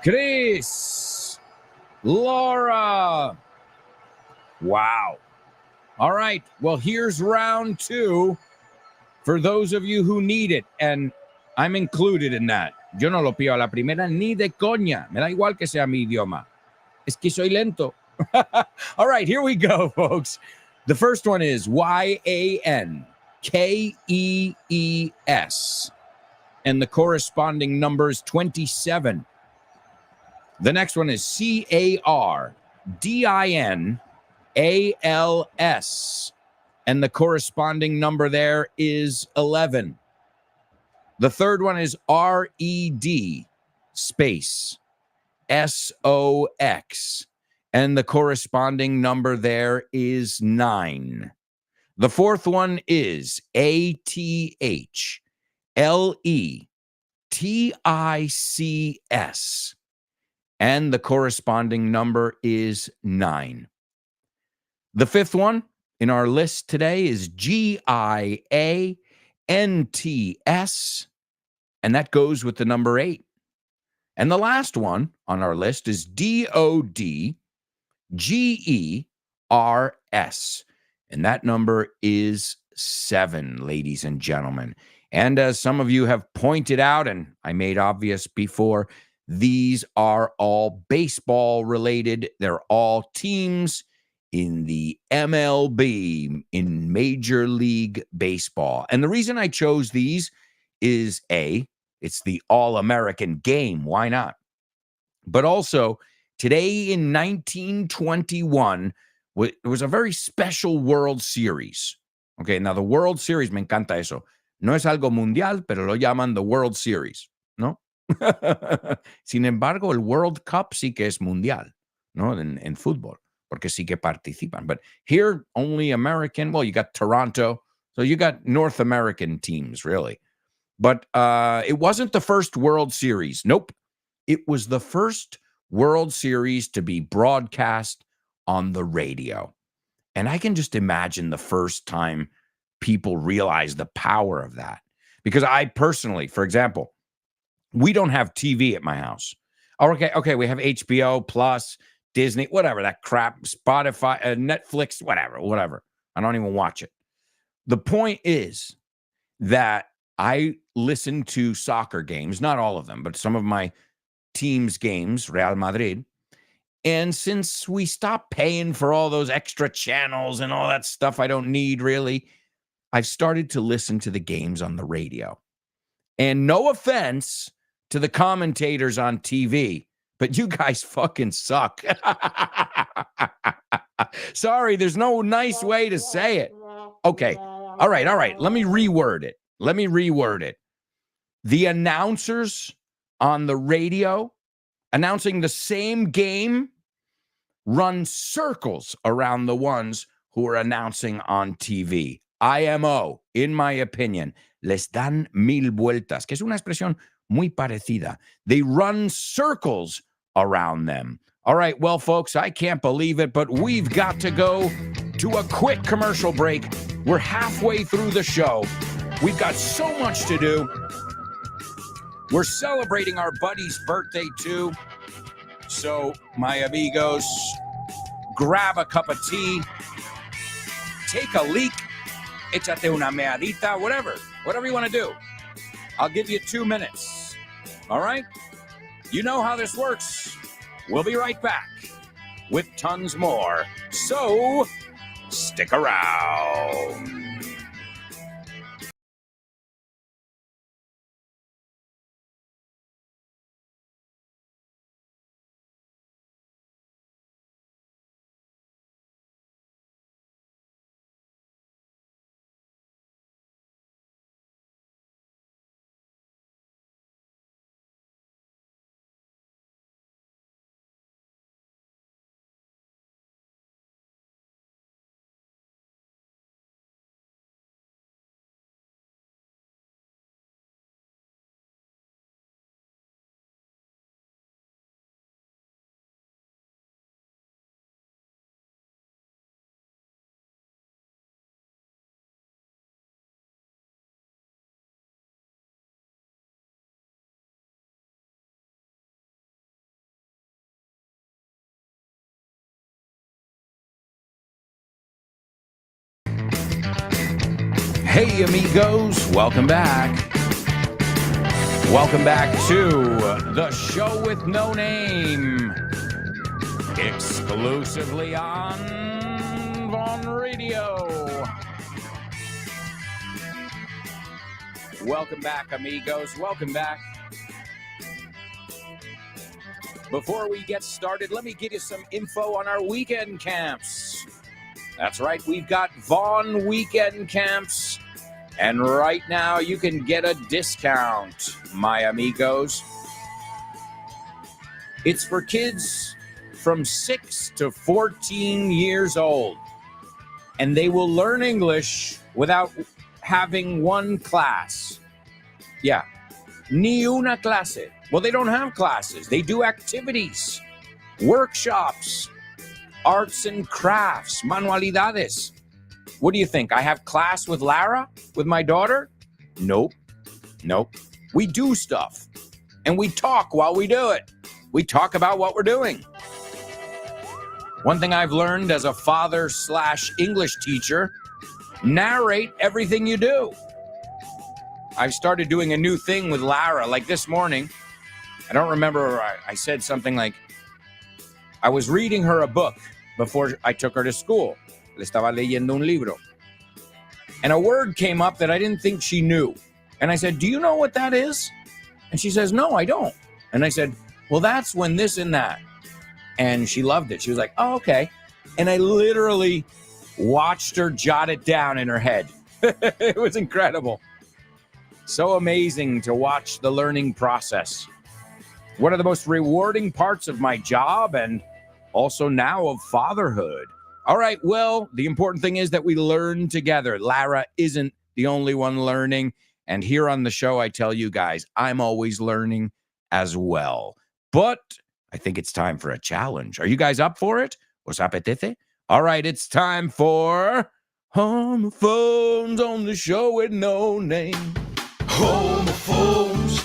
Chris. Laura. Wow. All right. Well, here's round 2 for those of you who need it. And I'm included in that. Yo no lo pido a la primera ni de coña. Me da igual que sea mi idioma. Es que soy lento. All right, here we go, folks. The first one is YANKEES, and the corresponding number is 27. The next one is CARDINALS, and the corresponding number there is 11. The third one is RED space SOX, and the corresponding number there is 9. The fourth one is ATH LETICS, and the corresponding number is 9. The fifth one in our list today is GIANTS, and that goes with the number 8. And the last one on our list is DODGERS, and that number is 7, ladies and gentlemen. And as some of you have pointed out, and I made obvious before, these are all baseball related. They're all teams in the MLB, in Major League Baseball. And the reason I chose these is A, it's the All-American game. Why not? But also, today in 1921, it was a very special World Series. Okay, now the World Series, me encanta eso. No es algo mundial, pero lo llaman the World Series, ¿no? Sin embargo, el World Cup sí que es mundial, ¿no? En fútbol, porque sí que participan. But here, only American. Well, you got Toronto, So you got North American teams, really. But it wasn't the first World Series. Nope. It was the first World Series to be broadcast on the radio. And I can just imagine the first time people realized the power of that. Because I personally, for example, we don't have TV at my house. Okay, we have HBO Plus, Disney, whatever, that crap, Spotify, Netflix, whatever. I don't even watch it. The point is that I listen to soccer games, not all of them, but some of my team's games, Real Madrid. And since we stopped paying for all those extra channels and all that stuff I don't need really, I've started to listen to the games on the radio. And no offense to the commentators on TV, but you guys fucking suck. Sorry, there's no nice way to say it. Okay. All right. Let me reword it. The announcers on the radio announcing the same game run circles around the ones who are announcing on TV. IMO, in my opinion, les dan mil vueltas, que es una expresión muy parecida. They run circles around them. All right, well, folks, I can't believe it, but we've got to go to a quick commercial break. We're halfway through the show. We've got so much to do. We're celebrating our buddy's birthday, too. So, my amigos, grab a cup of tea, take a leak, échate una meadita, whatever you want to do. I'll give you 2 minutes. All right? You know how this works. We'll be right back with tons more. So, stick around. Hey, amigos, welcome back. Welcome back to the show with no name, exclusively on Von Radio. Welcome back, amigos. Welcome back. Before we get started, let me give you some info on our weekend camps. That's right, we've got Vaughn weekend camps. And right now, you can get a discount, my amigos. It's for kids from 6 to 14 years old. And they will learn English without having one class. Yeah, ni una clase. Well, they don't have classes. They do activities, workshops, arts and crafts, manualidades. What do you think? I have class with Lara, with my daughter? Nope. We do stuff. And we talk while we do it. We talk about what we're doing. One thing I've learned as a father/English teacher, narrate everything you do. I've started doing a new thing with Lara, like this morning. I don't remember, I said something like, I was reading her a book before I took her to school. Le estaba leyendo un libro. And a word came up that I didn't think she knew. And I said, do you know what that is? And she says, no, I don't. And I said, well, that's when this and that. And she loved it. She was like, oh, okay. And I literally watched her jot it down in her head. It was incredible. So amazing to watch the learning process. One of the most rewarding parts of my job and also now of fatherhood. All right, well, the important thing is that we learn together. Lara isn't the only one learning. And here on the show, I tell you guys, I'm always learning as well. But I think it's time for a challenge. Are you guys up for it? Os apetece? All right, it's time for Homophones on the Show with No Name.
Homophones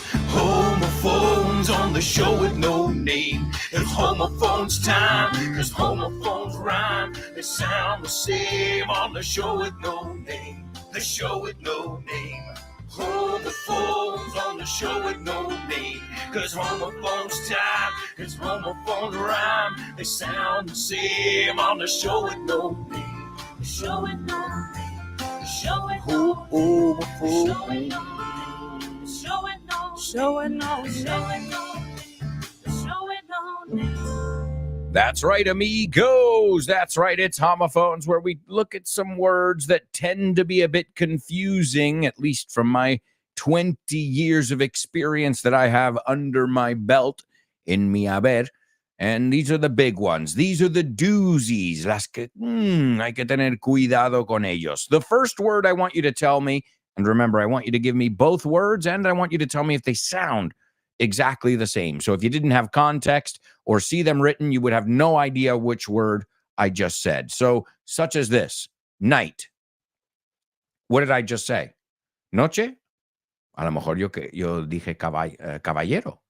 on the show with no name. It's homophones time, cause homophones rhyme. They sound the same on the show with no name. The show with no name. Homophones on the show with no name. Cause homophones time, cause homophones rhyme. They sound the same on the show with no name. The show with no name. The show with no name. The show with no name.
That's right, amigos. That's right. It's Homophones, where we look at some words that tend to be a bit confusing, at least from my 20 years of experience that I have under my belt in mi haber. And these are the big ones. These are the doozies. Las que hay que tener cuidado con ellos. The first word I want you to tell me, and remember, I want you to give me both words, and I want you to tell me if they sound exactly the same. So if you didn't have context or see them written, you would have no idea which word I just said. So such as this, night. What did I just say? Noche? A lo mejor yo dije caballero,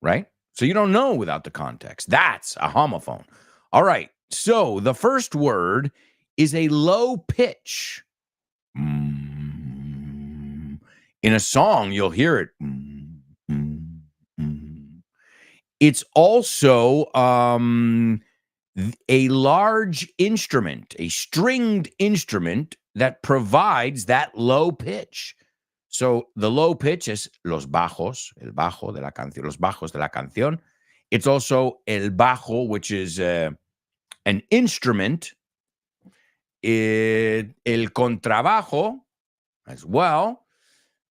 right? So you don't know without the context. That's a homophone. All right. So the first word is a low pitch. In a song, you'll hear it. It's also a large instrument, a stringed instrument that provides that low pitch. So the low pitch is los bajos, el bajo de la canción, los bajos de la canción. It's also el bajo, which is an instrument. El contrabajo as well.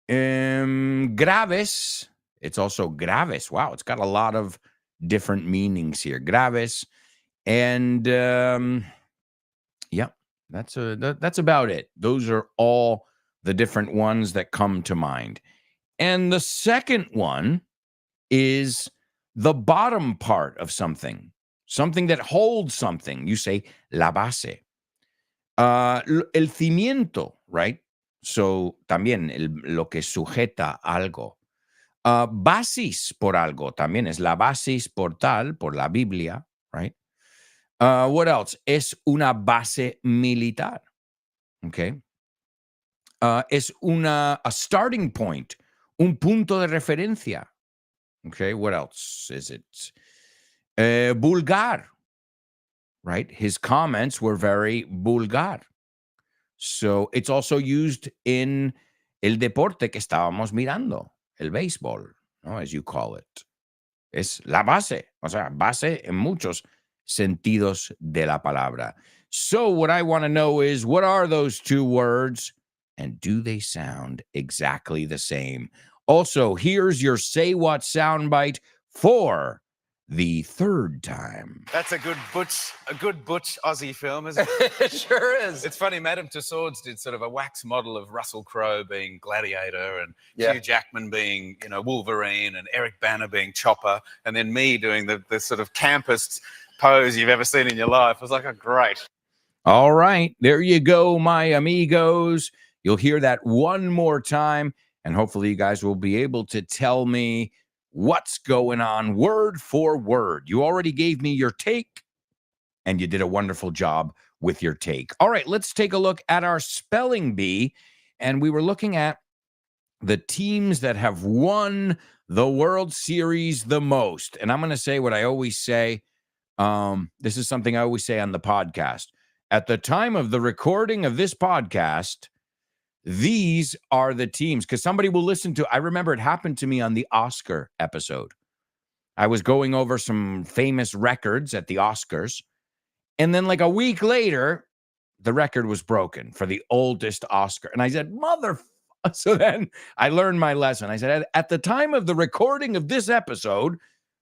Graves. It's also graves. Wow, it's got a lot of different meanings here. Graves. And yeah, that's about it. Those are all the different ones that come to mind. And the second one is the bottom part of something that holds something. You say la base. El cimiento, right? So también lo que sujeta algo. Basis por algo también es la basis por tal, por la Biblia, right? What else? Es una base militar, okay? Es a starting point, un punto de referencia, okay? What else is it? Vulgar, right? His comments were very vulgar. So it's also used in el deporte que estábamos mirando, el béisbol, ¿no? As you call it. Es la base, o sea, base en muchos sentidos de la palabra. So what I want to know is, what are those two words, and do they sound exactly the same? Also, here's your Say What soundbite for the third time.
That's a good butch Aussie film, isn't it?
It sure is.
It's funny, Madame Tussauds did sort of a wax model of Russell Crowe being Gladiator and
Yeah.
Hugh Jackman being, Wolverine, and Eric Bana being Chopper, and then me doing the sort of campest pose you've ever seen in your life. I was like, oh, great.
All right, there you go, my amigos. You'll hear that one more time, and hopefully you guys will be able to tell me what's going on word for word. You already gave me your take, and you did a wonderful job with your take. All right, let's take a look at our spelling bee. And we were looking at the teams that have won the World Series the most. And I'm going to say what I always say. This is something I always say on the podcast. At the time of the recording of this podcast, these are the teams, because somebody will listen to, I remember it happened to me on the Oscar episode. I was going over some famous records at the Oscars, and then like a week later, the record was broken for the oldest Oscar. And I said, so then I learned my lesson. I said, at the time of the recording of this episode,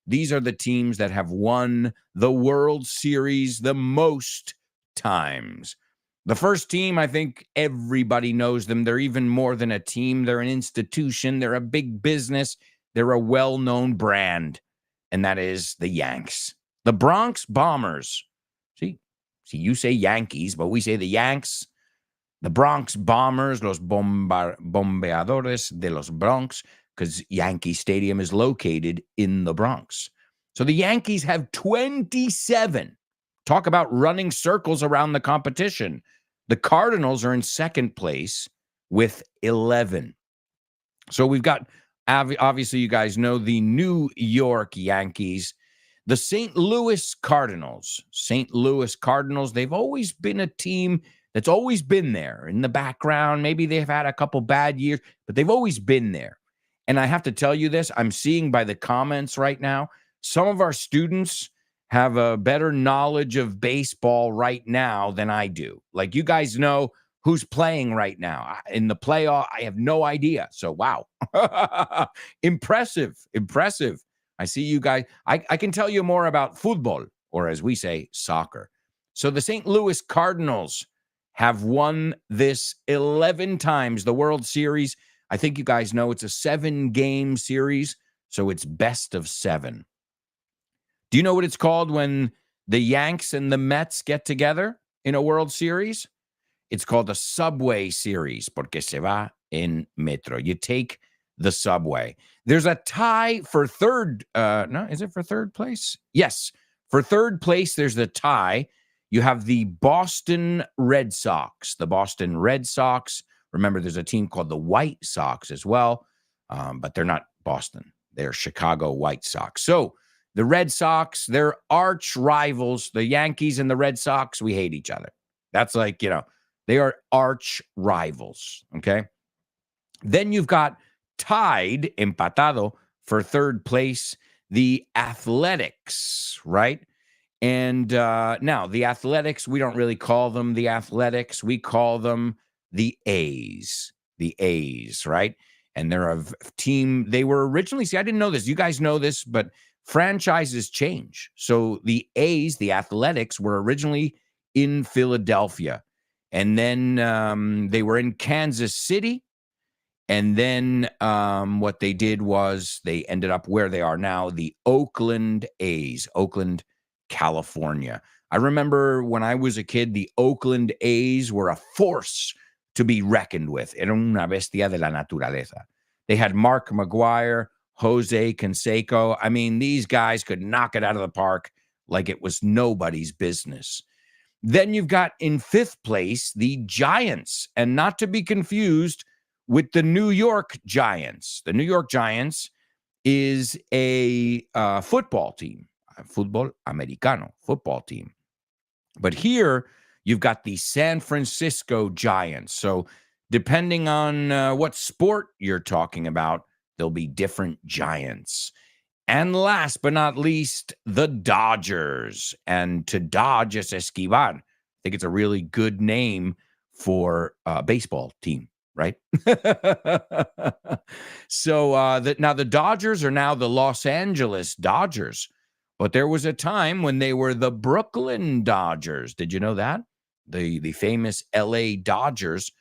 these are the teams that have won the World Series the most times. The first team, I think everybody knows them. They're even more than a team. They're an institution. They're a big business. They're a well-known brand, and that is the Yanks. The Bronx Bombers. See, you say Yankees, but we say the Yanks. The Bronx Bombers, los bombeadores de los Bronx, because Yankee Stadium is located in the Bronx. So the Yankees have 27. Talk about running circles around the competition. The Cardinals are in second place with 11. So we've got, obviously, you guys know the New York Yankees, the St. Louis Cardinals. St. Louis Cardinals, they've always been a team that's always been there in the background. Maybe they've had a couple bad years, but they've always been there. And I have to tell you this, I'm seeing by the comments right now, some of our students have a better knowledge of baseball right now than I do. Like, you guys know who's playing right now in the playoff. I have no idea. So, wow. Impressive. I see you guys. I can tell you more about football, or as we say, soccer. So the St. Louis Cardinals have won this 11 times, the World Series. I think you guys know it's a 7-game series, so it's best of 7. Do you know what it's called when the Yanks and the Mets get together in a World Series? It's called the Subway Series, porque se va en metro. You take the subway. There's a tie for third. No, is it for third place? Yes. For third place, there's the tie. You have the Boston Red Sox. The Boston Red Sox. Remember, there's a team called the White Sox as well, but they're not Boston. They're Chicago White Sox. So the Red Sox, they're arch rivals. The Yankees and the Red Sox, we hate each other. That's like, they are arch rivals, okay? Then you've got tied, empatado, for third place, the Athletics, right? And now the Athletics, we don't really call them the Athletics. We call them the A's, right? And they're a team. They were originally, I didn't know this. You guys know this, but franchises change. So the A's, the Athletics, were originally in Philadelphia. And then they were in Kansas City. And then what they did was they ended up where they are now, the Oakland A's, Oakland, California. I remember when I was a kid, the Oakland A's were a force to be reckoned with. Era una bestia de la naturaleza. They had Mark McGuire, Jose Canseco. I mean, these guys could knock it out of the park like it was nobody's business. Then you've got in fifth place, the Giants, and not to be confused with the New York Giants. The New York Giants is a football team, football americano football team. But here you've got the San Francisco Giants. So depending on what sport you're talking about, there'll be different Giants. And last but not least, the Dodgers. And to dodge is esquivar. I think it's a really good name for a baseball team, right? So now the Dodgers are now the Los Angeles Dodgers. But there was a time when they were the Brooklyn Dodgers. Did you know that? The famous LA Dodgers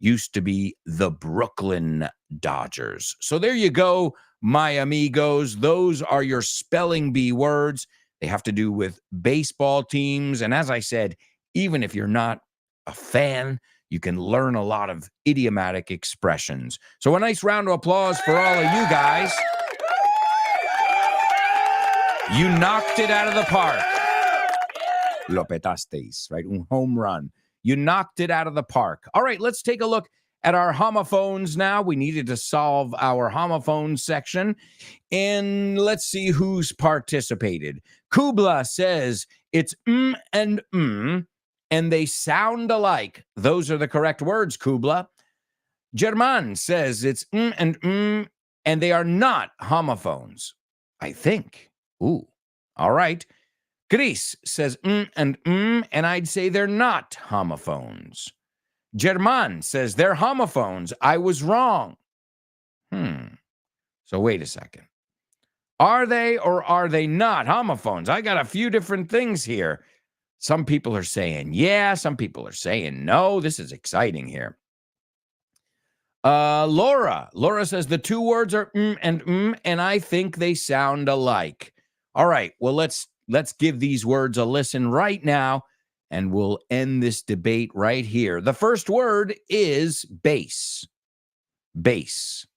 used to be the Brooklyn Dodgers. So there you go, my amigos. Those are your spelling bee words. They have to do with baseball teams. And as I said, even if you're not a fan, you can learn a lot of idiomatic expressions. So a nice round of applause for all of you guys. You knocked it out of the park. Lo petasteis, right? Un home run. You knocked it out of the park. All right, let's take a look at our homophones now. We needed to solve our homophone section. And let's see who's participated. Kubla says it's and they sound alike. Those are the correct words, Kubla. German says it's and they are not homophones, I think. Ooh, all right. Chris says and I'd say they're not homophones. German says they're homophones. I was wrong. So wait a second. Are they or are they not homophones? I got a few different things here. Some people are saying yeah. Some people are saying no. This is exciting here. Laura says the two words are and I think they sound alike. All right, well, let's give these words a listen right now, and we'll end this debate right here. The first word is bass. Bass.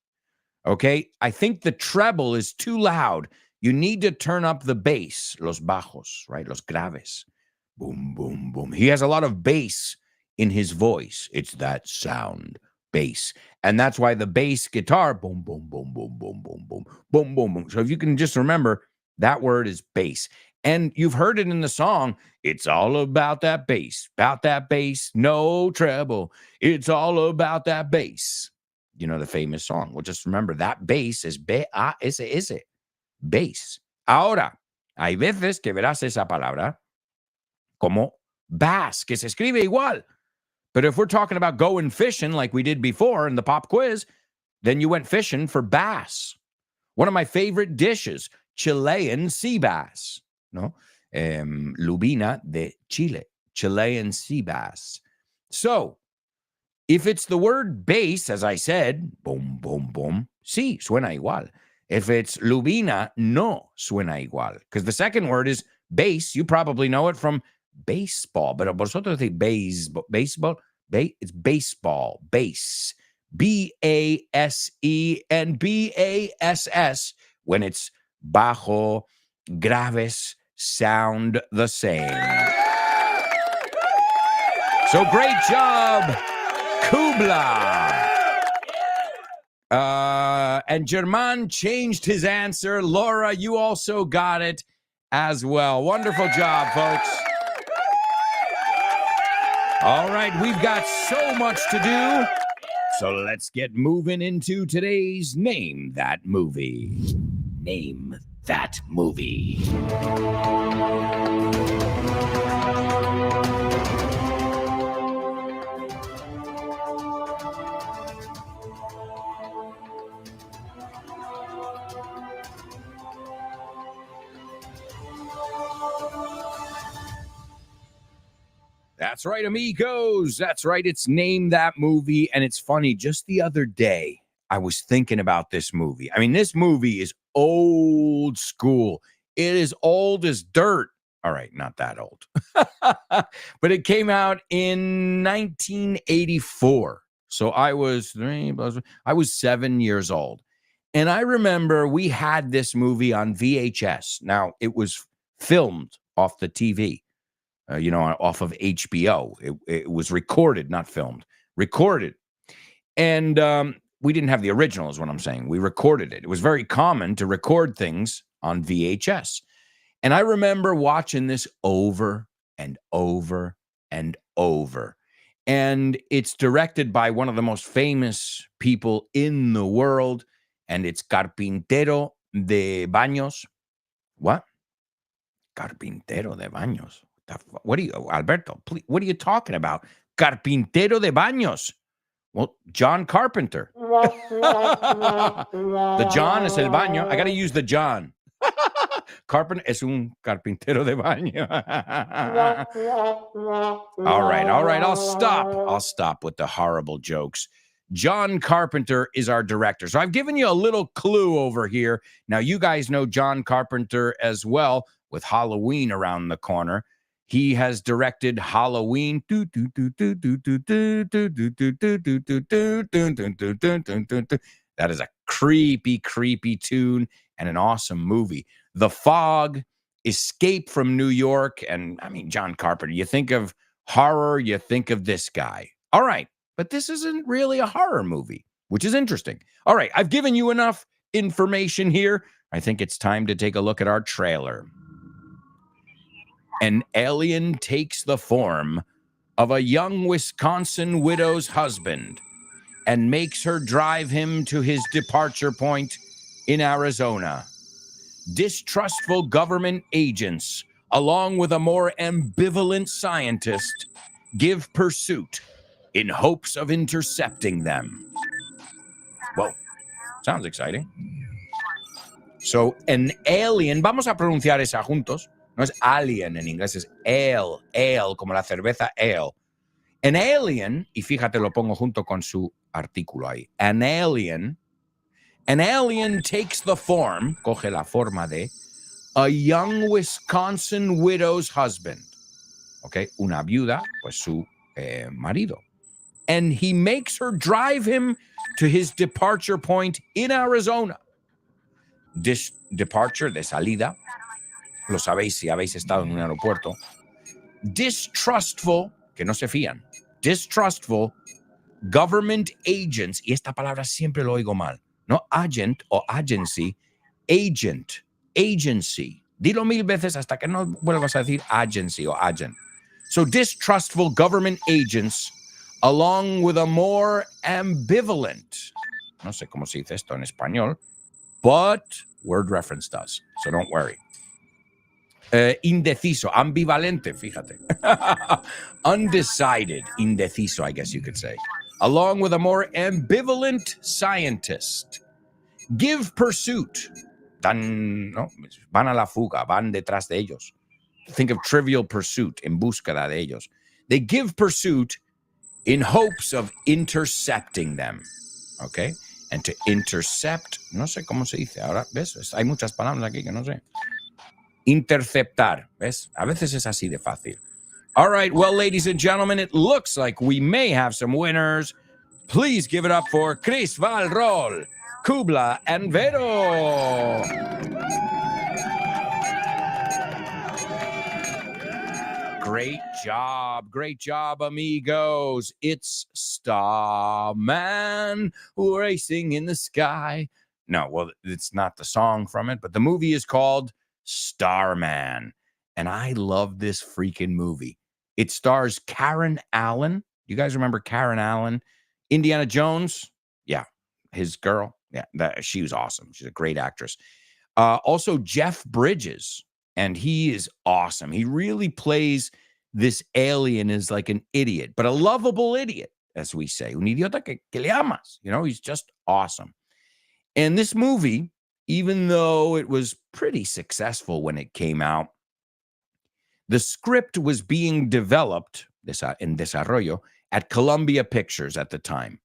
Okay, I think the treble is too loud. You need to turn up the bass, los bajos, right? Los graves. Boom, boom, boom. He has a lot of bass in his voice. It's that sound, bass. And that's why the bass guitar, boom, boom, boom, boom, boom, boom, boom, boom, boom, boom. So if you can just remember, that word is bass. And you've heard it in the song. It's all about that bass, no treble. It's all about that bass. You know the famous song. Well, just remember that bass is B-A-S-S, bass. Ahora, hay veces que verás esa palabra como bass, que se escribe igual. But if we're talking about going fishing like we did before in the pop quiz, then you went fishing for bass. One of my favorite dishes, Chilean sea bass. No? Lubina de Chile, Chilean sea bass. So, if it's the word bass, as I said, boom, boom, boom, sí, suena igual. If it's lubina, no suena igual. Because the second word is bass. You probably know it from baseball. But vosotros decís baseball, it's baseball, bass. B-A-S-E and B-A-S-S. When it's bajo, graves sound the same. So great job, Kubla. And German changed his answer. Laura, you also got it as well. Wonderful job, folks. All right, we've got so much to do. So let's get moving into today's Name That Movie. Name That Movie. That's right, amigos. That's right. It's Name That Movie. And it's funny, just the other day, I was thinking about this movie. I mean, this movie is old school. It is old as dirt. All right, not that old. But it came out in 1984. So I was 7 years old. And I remember we had this movie on VHS. Now, it was filmed off the TV. Off of HBO. It was recorded, not filmed, recorded. And we didn't have the original is what I'm saying. We recorded it. It was very common to record things on VHS. And I remember watching this over and over and over. And it's directed by one of the most famous people in the world. And it's Carpintero de Baños. What? Carpintero de Baños. What are you, Alberto? Please, what are you talking about? Carpintero de Baños. Well, John Carpenter. The John is el baño. I got to use the John. Carpenter es un carpintero de baño. All right. I'll stop with the horrible jokes. John Carpenter is our director. So I've given you a little clue over here. Now, you guys know John Carpenter as well, with Halloween around the corner. He has directed Halloween. That is a creepy, creepy tune and an awesome movie. The Fog, Escape from New York. And I mean, John Carpenter, you think of horror, you think of this guy. All right. But this isn't really a horror movie, which is interesting. All right. I've given you enough information here. I think it's time to take a look at our trailer. An alien takes the form of a young Wisconsin widow's husband and makes her drive him to his departure point in Arizona. Distrustful government agents, along with a more ambivalent scientist, give pursuit in hopes of intercepting them. Whoa, sounds exciting. So, an alien, vamos a pronunciar esa juntos. No es alien en inglés, es ale, como la cerveza ale. An alien, y fíjate, lo pongo junto con su artículo ahí. An alien takes the form, coge la forma de, a young Wisconsin widow's husband. ¿Ok? Una viuda, pues su marido. And he makes her drive him to his departure point in Arizona. Departure, de salida. Lo sabéis si habéis estado en un aeropuerto. Distrustful, que no se fían. Distrustful government agents, y esta palabra siempre lo oigo mal, no agent o agency, agent, agency. Dilo 1000 veces hasta que no vuelvas a decir agency o agent. So distrustful government agents, along with a more ambivalent, no sé cómo se dice esto en español, but word reference does, so don't worry. Indeciso, ambivalente, fíjate. Undecided, indeciso, I guess you could say. Along with a more ambivalent scientist. Give pursuit. No, van a la fuga, van detrás de ellos. Think of Trivial Pursuit, en búsqueda de ellos. They give pursuit in hopes of intercepting them. Okay? And to intercept, no sé cómo se dice ahora, ¿ves? Hay muchas palabras aquí que no sé. Interceptar, ¿ves? A veces es así de fácil. All right, well, ladies and gentlemen, it looks like we may have some winners. Please give it up for Chris Valrol, Kubla, and Vero. Great job, amigos. It's Starman racing in the sky. No, well, it's not the song from it, but the movie is called Starman. And I love this freaking movie. It stars Karen Allen. You guys remember Karen Allen? Indiana Jones? Yeah, his girl. Yeah, she was awesome. She's a great actress. Also, Jeff Bridges. And he is awesome. He really plays this alien as like an idiot, but a lovable idiot, as we say. Un idiota que le amas. You know, he's just awesome. And this movie, even though it was pretty successful when it came out, the script was being developed in desarrollo at Columbia Pictures at the time.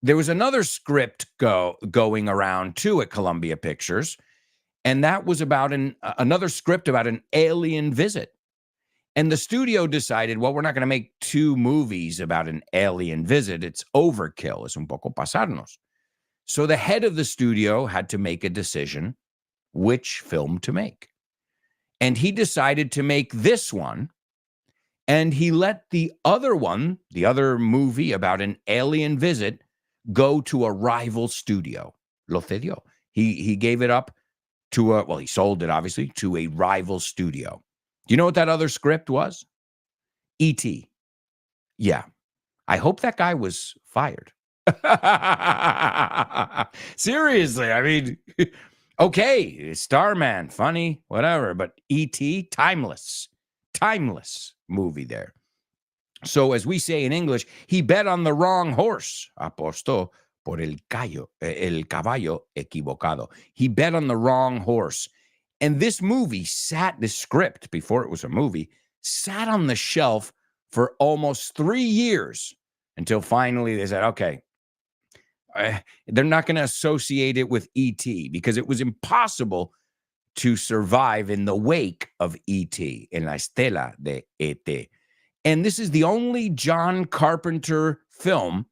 There was another script going around too at Columbia Pictures, and that was about another script about an alien visit. And the studio decided, well, we're not going to make 2 movies about an alien visit. It's overkill. Es un poco pasarnos. So the head of the studio had to make a decision which film to make. And he decided to make this one, and he let the other one, the other movie about an alien visit, go to a rival studio. Lo cedió. He gave it up to he sold it, obviously, to a rival studio. Do you know what that other script was? E.T. Yeah. I hope that guy was fired. Seriously, I mean, okay, Starman, funny, whatever, but E.T., timeless movie there. So as we say in English, he bet on the wrong horse. Apostó por el caballo equivocado. He bet on the wrong horse. And this script, before it was a movie, sat on the shelf for almost 3 years until finally they said, okay, they're not going to associate it with E.T. because it was impossible to survive in the wake of E.T., en la estela de E.T. And this is the only John Carpenter film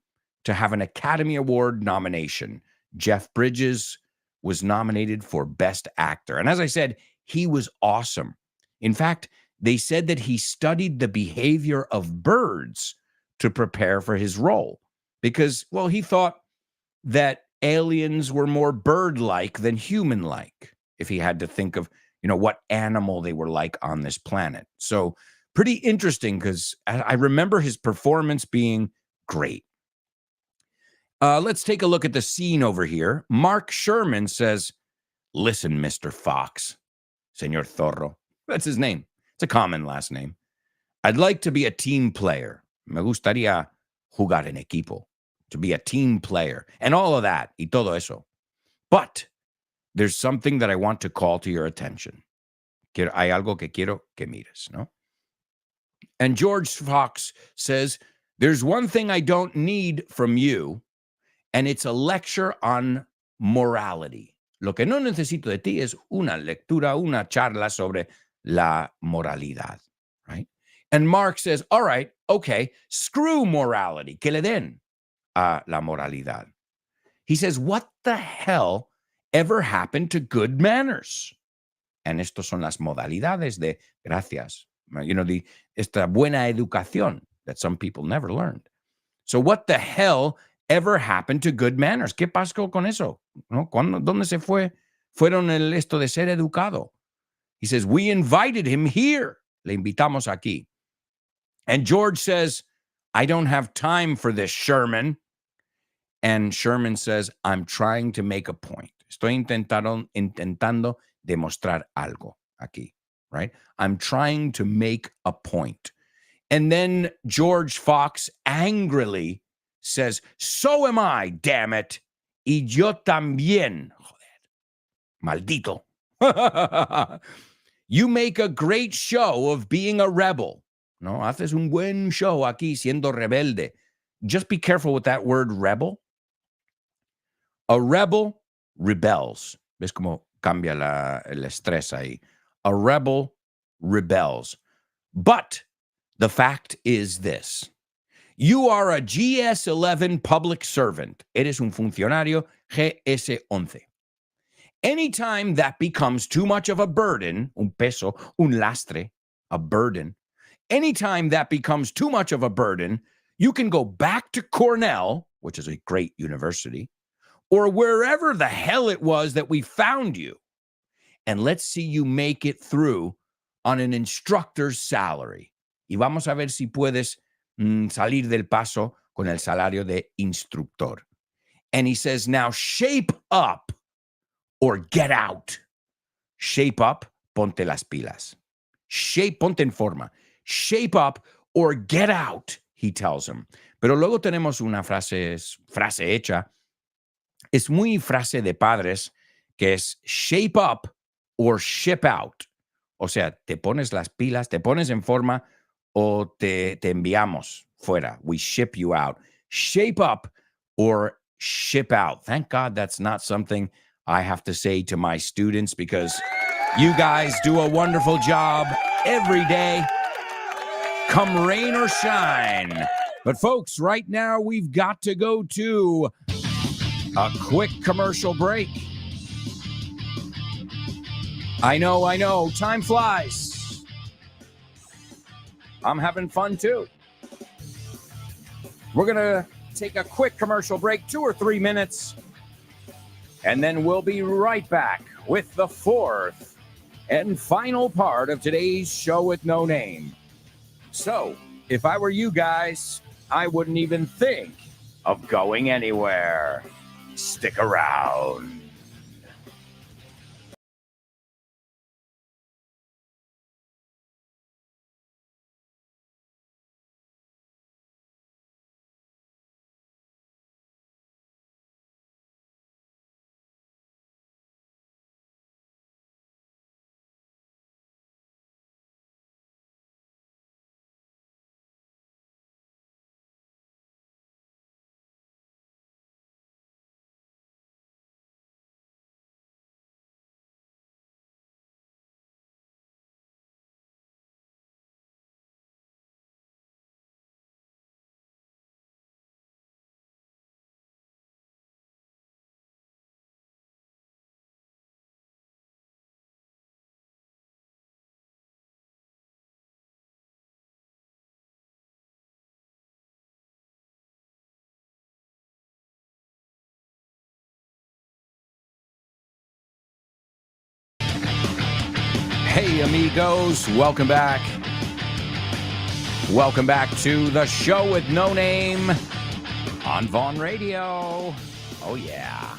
to have an Academy Award nomination. Jeff Bridges was nominated for Best Actor. And as I said, he was awesome. In fact, they said that he studied the behavior of birds to prepare for his role because, well, he thought that aliens were more bird-like than human-like, if he had to think of, what animal they were like on this planet. So pretty interesting because I remember his performance being great. Let's take a look at the scene over here. Mark Sherman says, listen, Mr. Fox, Señor Zorro. That's his name. It's a common last name. I'd like to be a team player. Me gustaría jugar en equipo. To be a team player. And all of that. Y todo eso. But there's something that I want to call to your attention. Hay algo que quiero que mires, ¿no? And George Fox says, there's one thing I don't need from you, and it's a lecture on morality. Lo que no necesito de ti es una lectura, una charla sobre la moralidad, right? And Mark says, all right, okay, screw morality, que le den a la moralidad. He says, what the hell ever happened to good manners? And estos son las modalidades de gracias, esta buena educación that some people never learned. So what the hell ever happened to good manners? ¿Qué pasó con eso? ¿No? ¿Dónde se fueron esto de ser educado? He says, we invited him here. Le invitamos aquí. And George says, I don't have time for this, Sherman. And Sherman says, I'm trying to make a point. Estoy intentando demostrar algo aquí, right? I'm trying to make a point. And then George Fox angrily says, so am I, damn it. Y yo también. Joder. Maldito. You make a great show of being a rebel. No, haces un buen show aquí siendo rebelde. Just be careful with that word rebel. A rebel rebels. ¿Ves cómo cambia el estrés ahí? A rebel rebels. But the fact is this. You are a GS-11 public servant. Eres un funcionario GS-11. Anytime that becomes too much of a burden, un peso, un lastre, a burden, anytime that becomes too much of a burden, you can go back to Cornell, which is a great university, or wherever the hell it was that we found you, and let's see you make it through on an instructor's salary. Y vamos a ver si puedes salir del paso con el salario de instructor. And he says, now shape up or get out. Shape up, ponte las pilas. Ponte en forma. Shape up or get out, he tells him. Pero luego tenemos una frase hecha. Es muy frase de padres que es shape up or ship out. O sea, te pones las pilas, te pones en forma o te enviamos fuera. We ship you out. Shape up or ship out. Thank God that's not something I have to say to my students because you guys do a wonderful job every day, come rain or shine. But folks, right now we've got to go to a quick commercial break. I know, time flies. I'm having fun too. We're going to take a quick commercial break, 2 or 3 minutes, and then we'll be right back with the fourth and final part of today's show with no name. So, if I were you guys, I wouldn't even think of going anywhere. Stick around. Hey, amigos, welcome back. Welcome back to the show with no name on Vaughn Radio. Oh, yeah.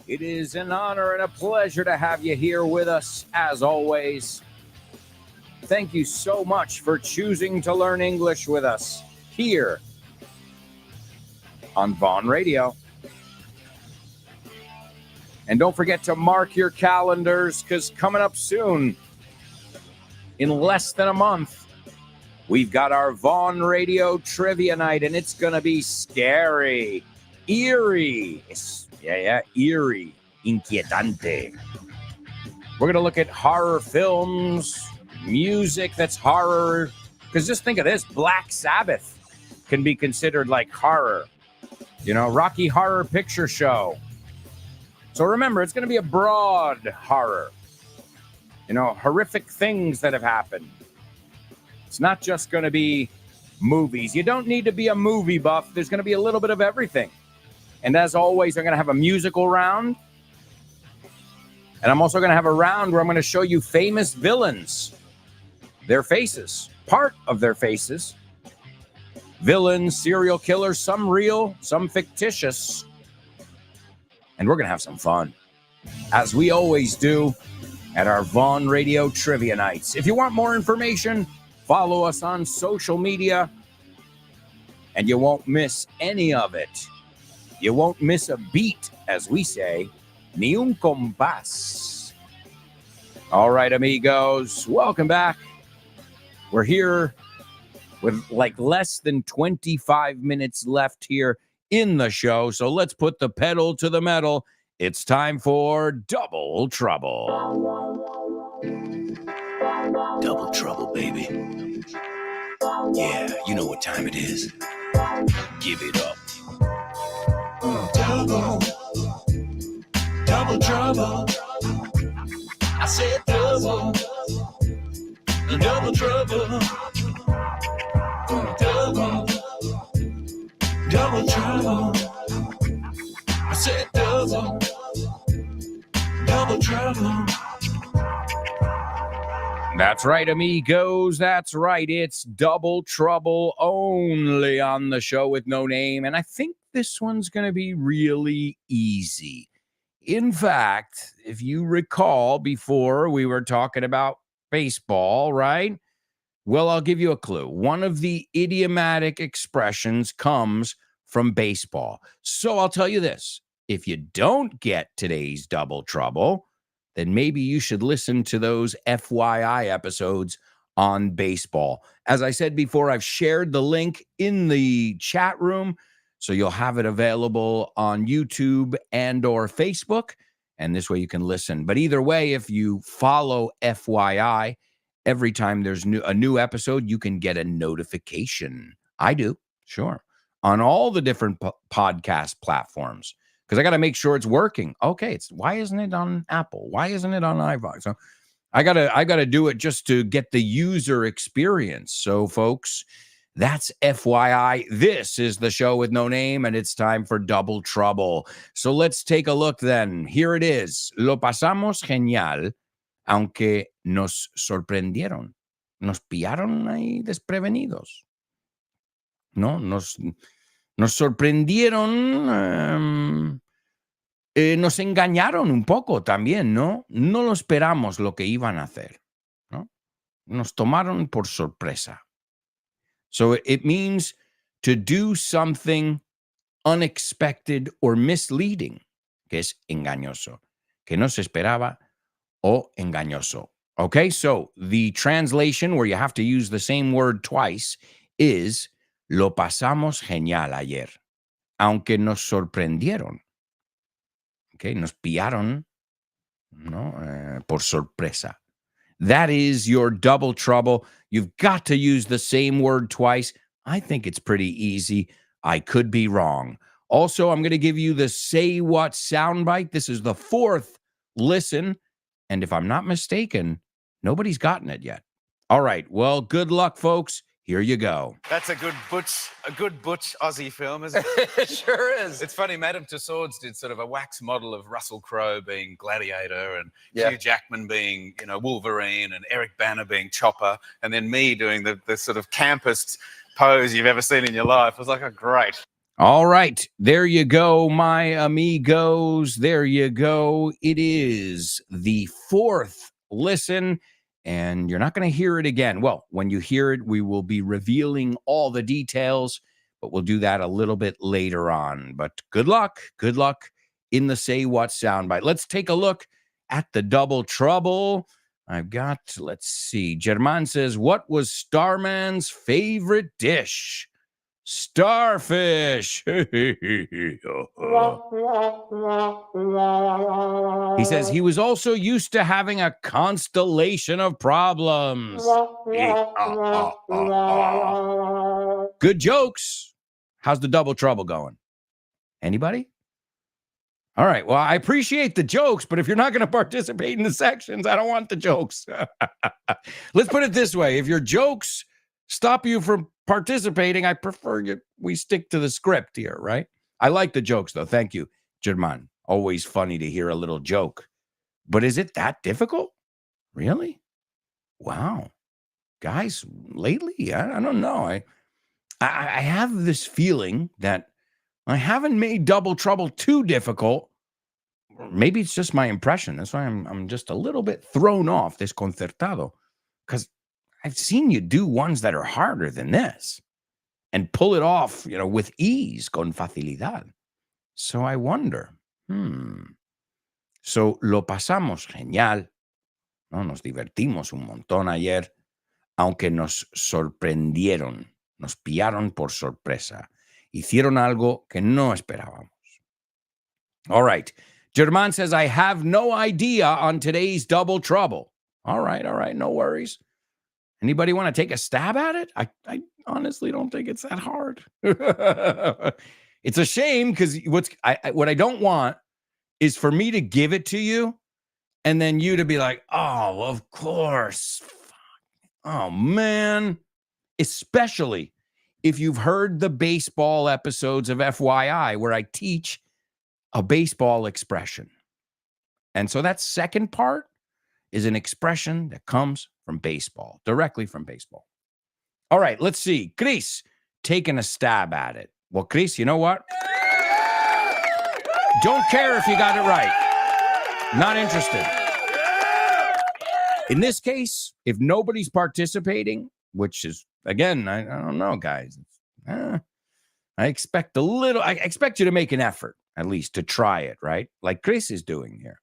It is an honor and a pleasure to have you here with us, as always. Thank you so much for choosing to learn English with us here on Vaughn Radio. And don't forget to mark your calendars, because coming up soon, in less than a month, we've got our Vaughn Radio Trivia Night, and it's going to be scary, eerie. Eerie, inquietante. We're going to look at horror films, music that's horror. Because just think of this, Black Sabbath can be considered like horror. Rocky Horror Picture Show. So remember, it's going to be a broad horror. Horrific things that have happened. It's not just going to be movies. You don't need to be a movie buff. There's going to be a little bit of everything. And as always, I'm going to have a musical round. And I'm also going to have a round where I'm going to show you famous villains. Their faces. Part of their faces. Villains, serial killers, some real, some fictitious. And we're going to have some fun. As we always do at our Vaughn Radio Trivia Nights. If you want more information, follow us on social media. And you won't miss any of it. You won't miss a beat, as we say. Ni un compás. All right, amigos. Welcome back. We're here with like less than 25 minutes left here in the show. So let's put the pedal to the metal. It's time for Double Trouble.
Double trouble, baby. Yeah, you know what time it is. Give it up. Double trouble. I said double trouble. Double trouble. I said double trouble.
That's right, amigos. That's right. It's Double Trouble only on the show with no name. And I think this one's going to be really easy. In fact, if you recall, before we were talking about baseball, right? Well, I'll give you a clue. One of the idiomatic expressions comes from baseball. So I'll tell you this. If you don't get today's Double Trouble, then maybe you should listen to those FYI episodes on baseball. As I said before, I've shared the link in the chat room, so you'll have it available on YouTube and or Facebook, and this way you can listen. But either way, if you follow FYI, every time there's a new episode, you can get a notification. I do, sure, on all the different podcast platforms. Because I got to make sure it's working. Okay, why isn't it on Apple? Why isn't it on iVoox? So I gotta do it just to get the user experience. So, folks, that's FYI. This is the show with no name, and it's time for Double Trouble. So let's take a look then. Here it is. Lo pasamos genial, aunque nos sorprendieron. Nos pillaron ahí desprevenidos. No, nos sorprendieron, nos engañaron un poco también, ¿no? No lo esperamos lo que iban a hacer, ¿no? Nos tomaron por sorpresa. So it means to do something unexpected or misleading, que es engañoso, que no se esperaba o engañoso. Okay, so the translation where you have to use the same word twice is lo pasamos genial ayer, aunque nos sorprendieron. Okay, nos pillaron, ¿no? Por sorpresa. That is your Double Trouble. You've got to use the same word twice. I think it's pretty easy. I could be wrong. Also, I'm going to give you the Say What soundbite. This is the fourth listen. And if I'm not mistaken, nobody's gotten it yet. All right. Well, good luck, folks. Here you go.
That's a good butch Aussie film, isn't it?
It sure is.
It's funny, Madame Tussauds did sort of a wax model of Russell Crowe being Gladiator and
Yeah.
Hugh Jackman being, Wolverine and Eric Bana being Chopper, and then me doing the sort of campest pose you've ever seen in your life. I was like, oh, great.
All right. There you go, my amigos. There you go. It is the fourth listen. And you're not going to hear it again. Well, when you hear it, we will be revealing all the details, but we'll do that a little bit later on. But good luck. Good luck in the Say What soundbite. Let's take a look at the double trouble. I've got, let's see. German says, what was Starman's favorite dish? Starfish. He says he was also used to having a constellation of problems. Good jokes. How's the double trouble going? Anybody? All right. Well, I appreciate the jokes, but if you're not going to participate in the sections, I don't want the jokes. Let's put it this way. If your jokes stop you from participating, I prefer we stick to the script here, right? I like the jokes, though. Thank you, German. Always funny to hear a little joke. But is it that difficult? Really? Wow. Guys, lately, I don't know. I have this feeling that I haven't made double trouble too difficult. Maybe it's just my impression. That's why I'm just a little bit thrown off, desconcertado, because I've seen you do ones that are harder than this and pull it off, with ease, con facilidad. So I wonder, So lo pasamos genial. ¿No? Nos divertimos un montón ayer, aunque nos sorprendieron, nos pillaron por sorpresa. Hicieron algo que no esperábamos. All right. German says, I have no idea on today's double trouble. All right. No worries. Anybody want to take a stab at it? I honestly don't think it's that hard. It's a shame because what I don't want is for me to give it to you and then you to be like, oh, of course. Oh, man. Especially if you've heard the baseball episodes of FYI where I teach a baseball expression. And so that second part is an expression that comes from baseball, directly from baseball. All right, let's see. Chris taking a stab at it. Well, Chris, you know what? Don't care if you got it right. Not interested. In this case, if nobody's participating, which is, again, I don't know, guys. I expect I expect you to make an effort, at least to try it, right? Like Chris is doing here.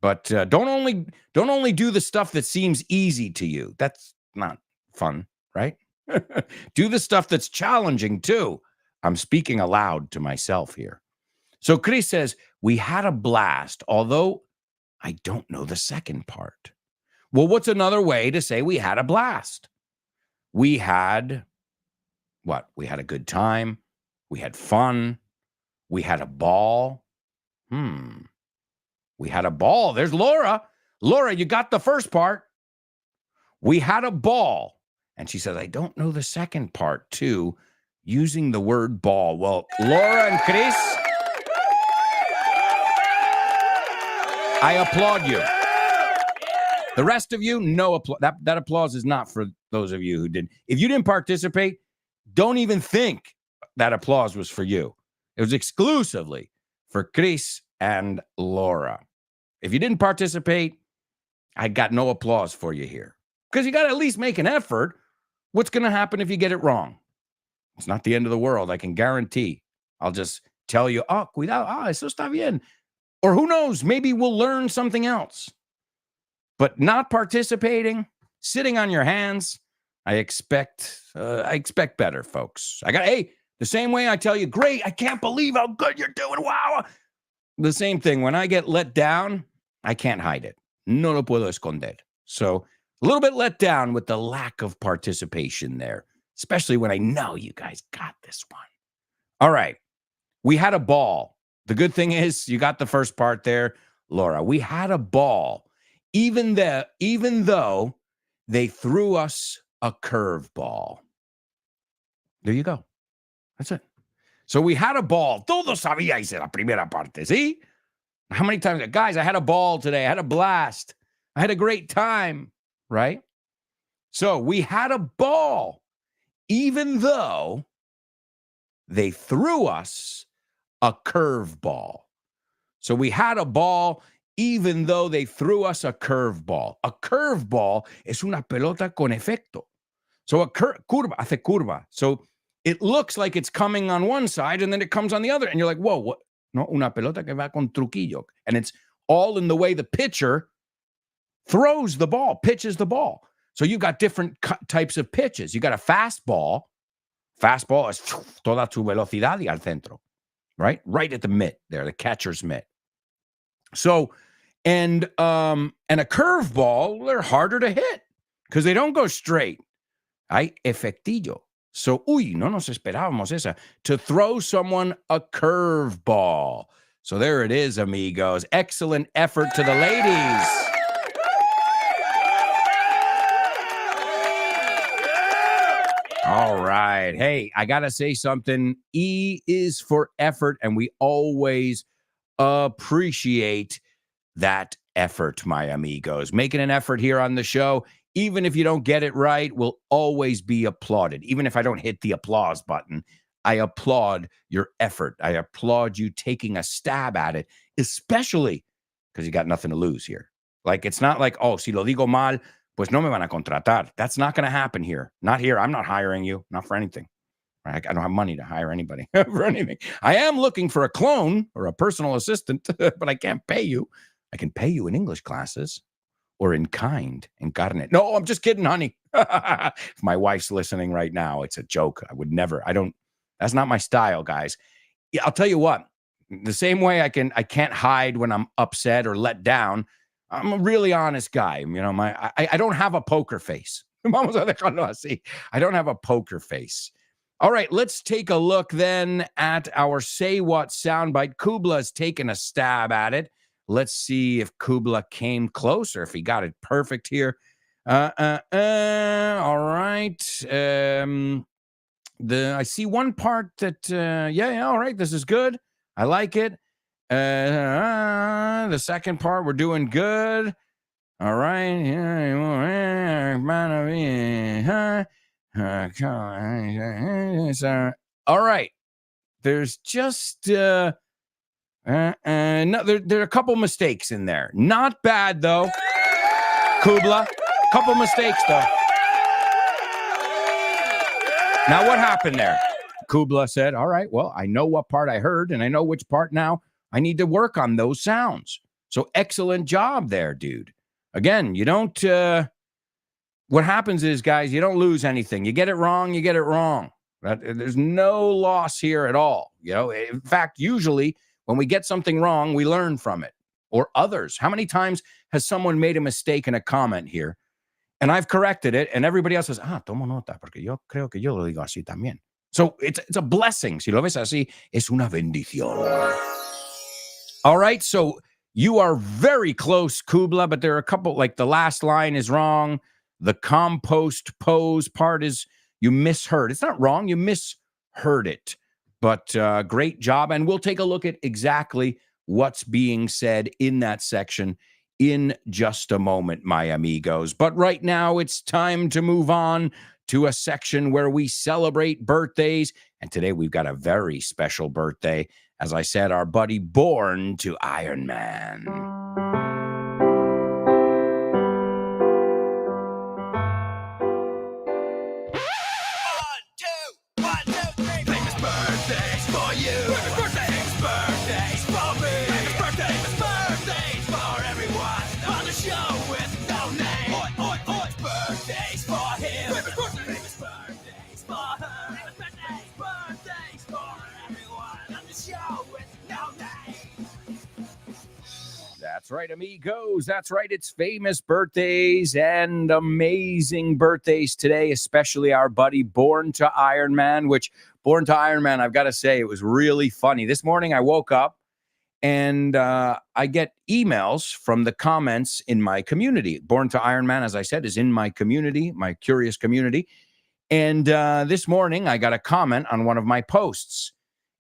But don't only do the stuff that seems easy to you. That's not fun, right? Do the stuff that's challenging too. I'm speaking aloud to myself here. So Chris says, we had a blast, although I don't know the second part. Well, what's another way to say we had a blast? We had what? We had a good time. We had fun. We had a ball. We had a ball. There's Laura. Laura, you got the first part. We had a ball. And she says, I don't know the second part too, using the word ball. Well, Laura and Chris, I applaud you. The rest of you, no applause. That applause is not for those of you who didn't. If you didn't participate, don't even think that applause was for you. It was exclusively for Chris and Laura. If you didn't participate, I got no applause for you here. Because you got to at least make an effort. What's going to happen if you get it wrong? It's not the end of the world, I can guarantee. I'll just tell you, cuidado, eso está bien. Or who knows, maybe we'll learn something else. But not participating, sitting on your hands, I expect better, folks. The same way I tell you, great, I can't believe how good you're doing. Wow. The same thing. When I get let down, I can't hide it. No lo puedo esconder. So a little bit let down with the lack of participation there, especially when I know you guys got this one. All right. We had a ball. The good thing is you got the first part there, Laura. We had a ball, even though they threw us a curveball. There you go. That's it. So we had a ball. Todos sabíais en la primera parte, ¿sí? How many times? Guys, I had a ball today. I had a blast. I had a great time, right? So we had a ball, even though they threw us a curveball. So we had a ball, even though they threw us a curveball. A curveball es una pelota con efecto. So a curva, hace curva. So it looks like it's coming on one side and then it comes on the other. And you're like, whoa, No, una pelota que va con truquillo. And it's all in the way the pitcher throws the ball, pitches the ball. So you've got different types of pitches. You got a fastball. Fastball is toda tu velocidad y al centro, right? Right at the mitt there, the catcher's mitt. So, and a curveball, they're harder to hit because they don't go straight. Hay efectillo. So, no nos esperábamos esa. To throw someone a curveball. So there it is, amigos. Excellent effort to the ladies. All right. Hey, I got to say something. E is for effort, and we always appreciate that effort, my amigos. Making an effort here on the show, even if you don't get it right, will always be applauded. Even if I don't hit the applause button, I applaud your effort. I applaud you taking a stab at it, especially because you got nothing to lose here. Like, it's not like, oh, si lo digo mal, pues no me van a contratar. That's not going to happen here. Not here. I'm not hiring you. Not for anything. I don't have money to hire anybody for anything. I am looking for a clone or a personal assistant, but I can't pay you. I can pay you in English classes or in kind, in carne. No, I'm just kidding, honey. If my wife's listening right now, it's a joke. I would never. That's not my style, guys. Yeah, I'll tell you what. The same way I can't hide when I'm upset or let down. I'm a really honest guy. You know, I don't have a poker face. Vamos a dejarlo así. I don't have a poker face. All right, let's take a look then at our Say What soundbite. Kubla's taken a stab at it. Let's see if Kubla came close or if he got it perfect here. All right. I see one part that, all right, this is good. I like it. The second part, we're doing good. All right. All right. There's just no, there are a couple mistakes in there. Not bad though. Kubla, couple mistakes though. Now what happened there? Kubla said, all right, well, I know what part I heard and I know which part now I need to work on those sounds. So excellent job there, dude. Again, you don't what happens is, guys, you don't lose anything. You get it wrong, you get it wrong. There's no loss here at all. You know, in fact, usually when we get something wrong, we learn from it or others. How many times has someone made a mistake in a comment here and I've corrected it and everybody else says, tomo nota porque yo creo que yo lo digo así también. So it's a blessing. Si lo ves así, es una bendición. All right, so you are very close, Kubla, but there are a couple, like the last line is wrong. The compost pose part is you misheard. It's not wrong. You misheard it. But great job. And we'll take a look at exactly what's being said in that section in just a moment, my amigos. But right now, it's time to move on to a section where we celebrate birthdays. And today we've got a very special birthday. As I said, our buddy born to Iron Man. That's right, amigos. That's right. It's famous birthdays and amazing birthdays today, especially our buddy Born to Iron Man, which Born to Iron Man, I've got to say, it was really funny. This morning I woke up and I get emails from the comments in my community. Born to Iron Man, as I said, is in my community, my curious community. And this morning I got a comment on one of my posts.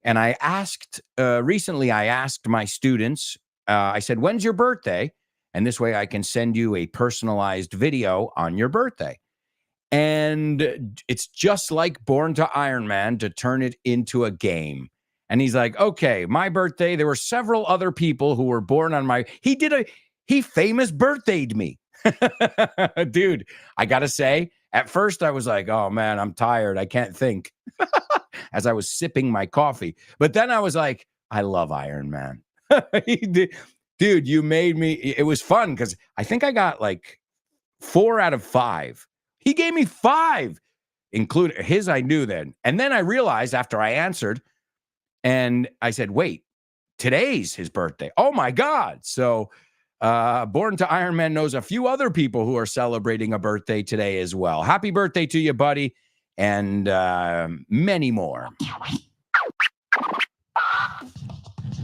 And I asked, recently I asked my students, I said, when's your birthday? And this way I can send you a personalized video on your birthday. And it's just like Born to Iron Man to turn it into a game. And he's like, okay, my birthday, there were several other people who were born on my, he famous birthdayed me. Dude, I got to say, at first I was like, oh man, I'm tired. I can't think as I was sipping my coffee. But then I was like, I love Iron Man. Dude, you made me. It was fun because I think I got like 4 out of 5. He gave me 5, including his. I knew then. And then I realized after I answered and I said, wait, today's his birthday. Oh my God. So Born to Iron Man knows a few other people who are celebrating a birthday today as well. Happy birthday to you, buddy. And many more.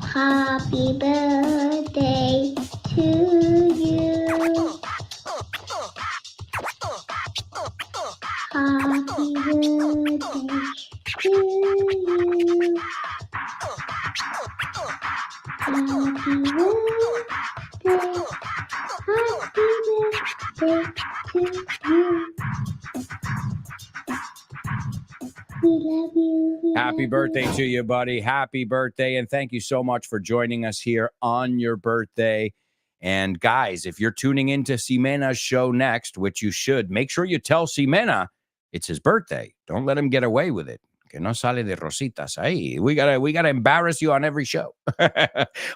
Happy birthday to you. Happy birthday to you. Happy birthday. Happy birthday to you. We love you. We
Happy
love
birthday
you.
to you, buddy. Happy birthday. And thank you so much for joining us here on your birthday. And guys, if you're tuning into Ximena's show next, which you should, make sure you tell Ximena it's his birthday. Don't let him get away with it. Que no sale de rositas. Ay, we gotta embarrass you on every show.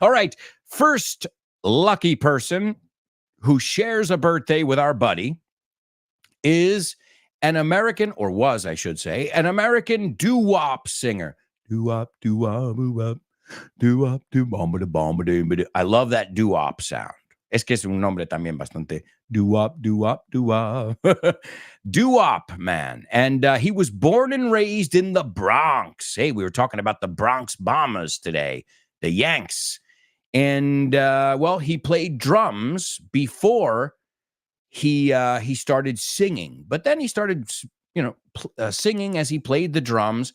All right. First lucky person who shares a birthday with our buddy is an American, or was, I should say, an American doo-wop singer. Doo-wop, doo-wop, doo-wop, doo-wop, doo-wop. I love that doo-wop sound. Es que es un nombre también bastante doo-wop, doo-wop, doo-wop. Doo-wop, man. And he was born and raised in the Bronx. Hey, we were talking about the Bronx Bombers today, the Yanks. And, well, he played drums before he started singing, but then he started, singing as he played the drums,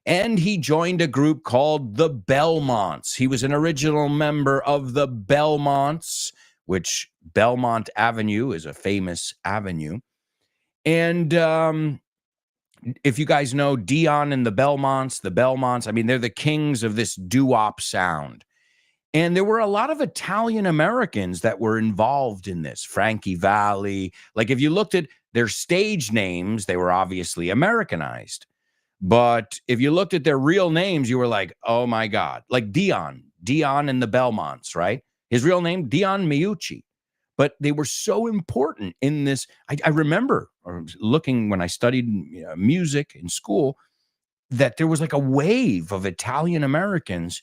and he joined a group called the Belmonts. He was an original member of the Belmonts, which Belmont Avenue is a famous avenue. And if you guys know Dion and the Belmonts, I mean, they're the kings of this doo-wop sound. And there were a lot of Italian Americans that were involved in this. Frankie Valli. Like if you looked at their stage names, they were obviously Americanized. But if you looked at their real names, you were like, oh my God. Like Dion and the Belmonts, right? His real name, Dion Miucci. But they were so important in this. I remember looking when I studied music in school that there was like a wave of Italian Americans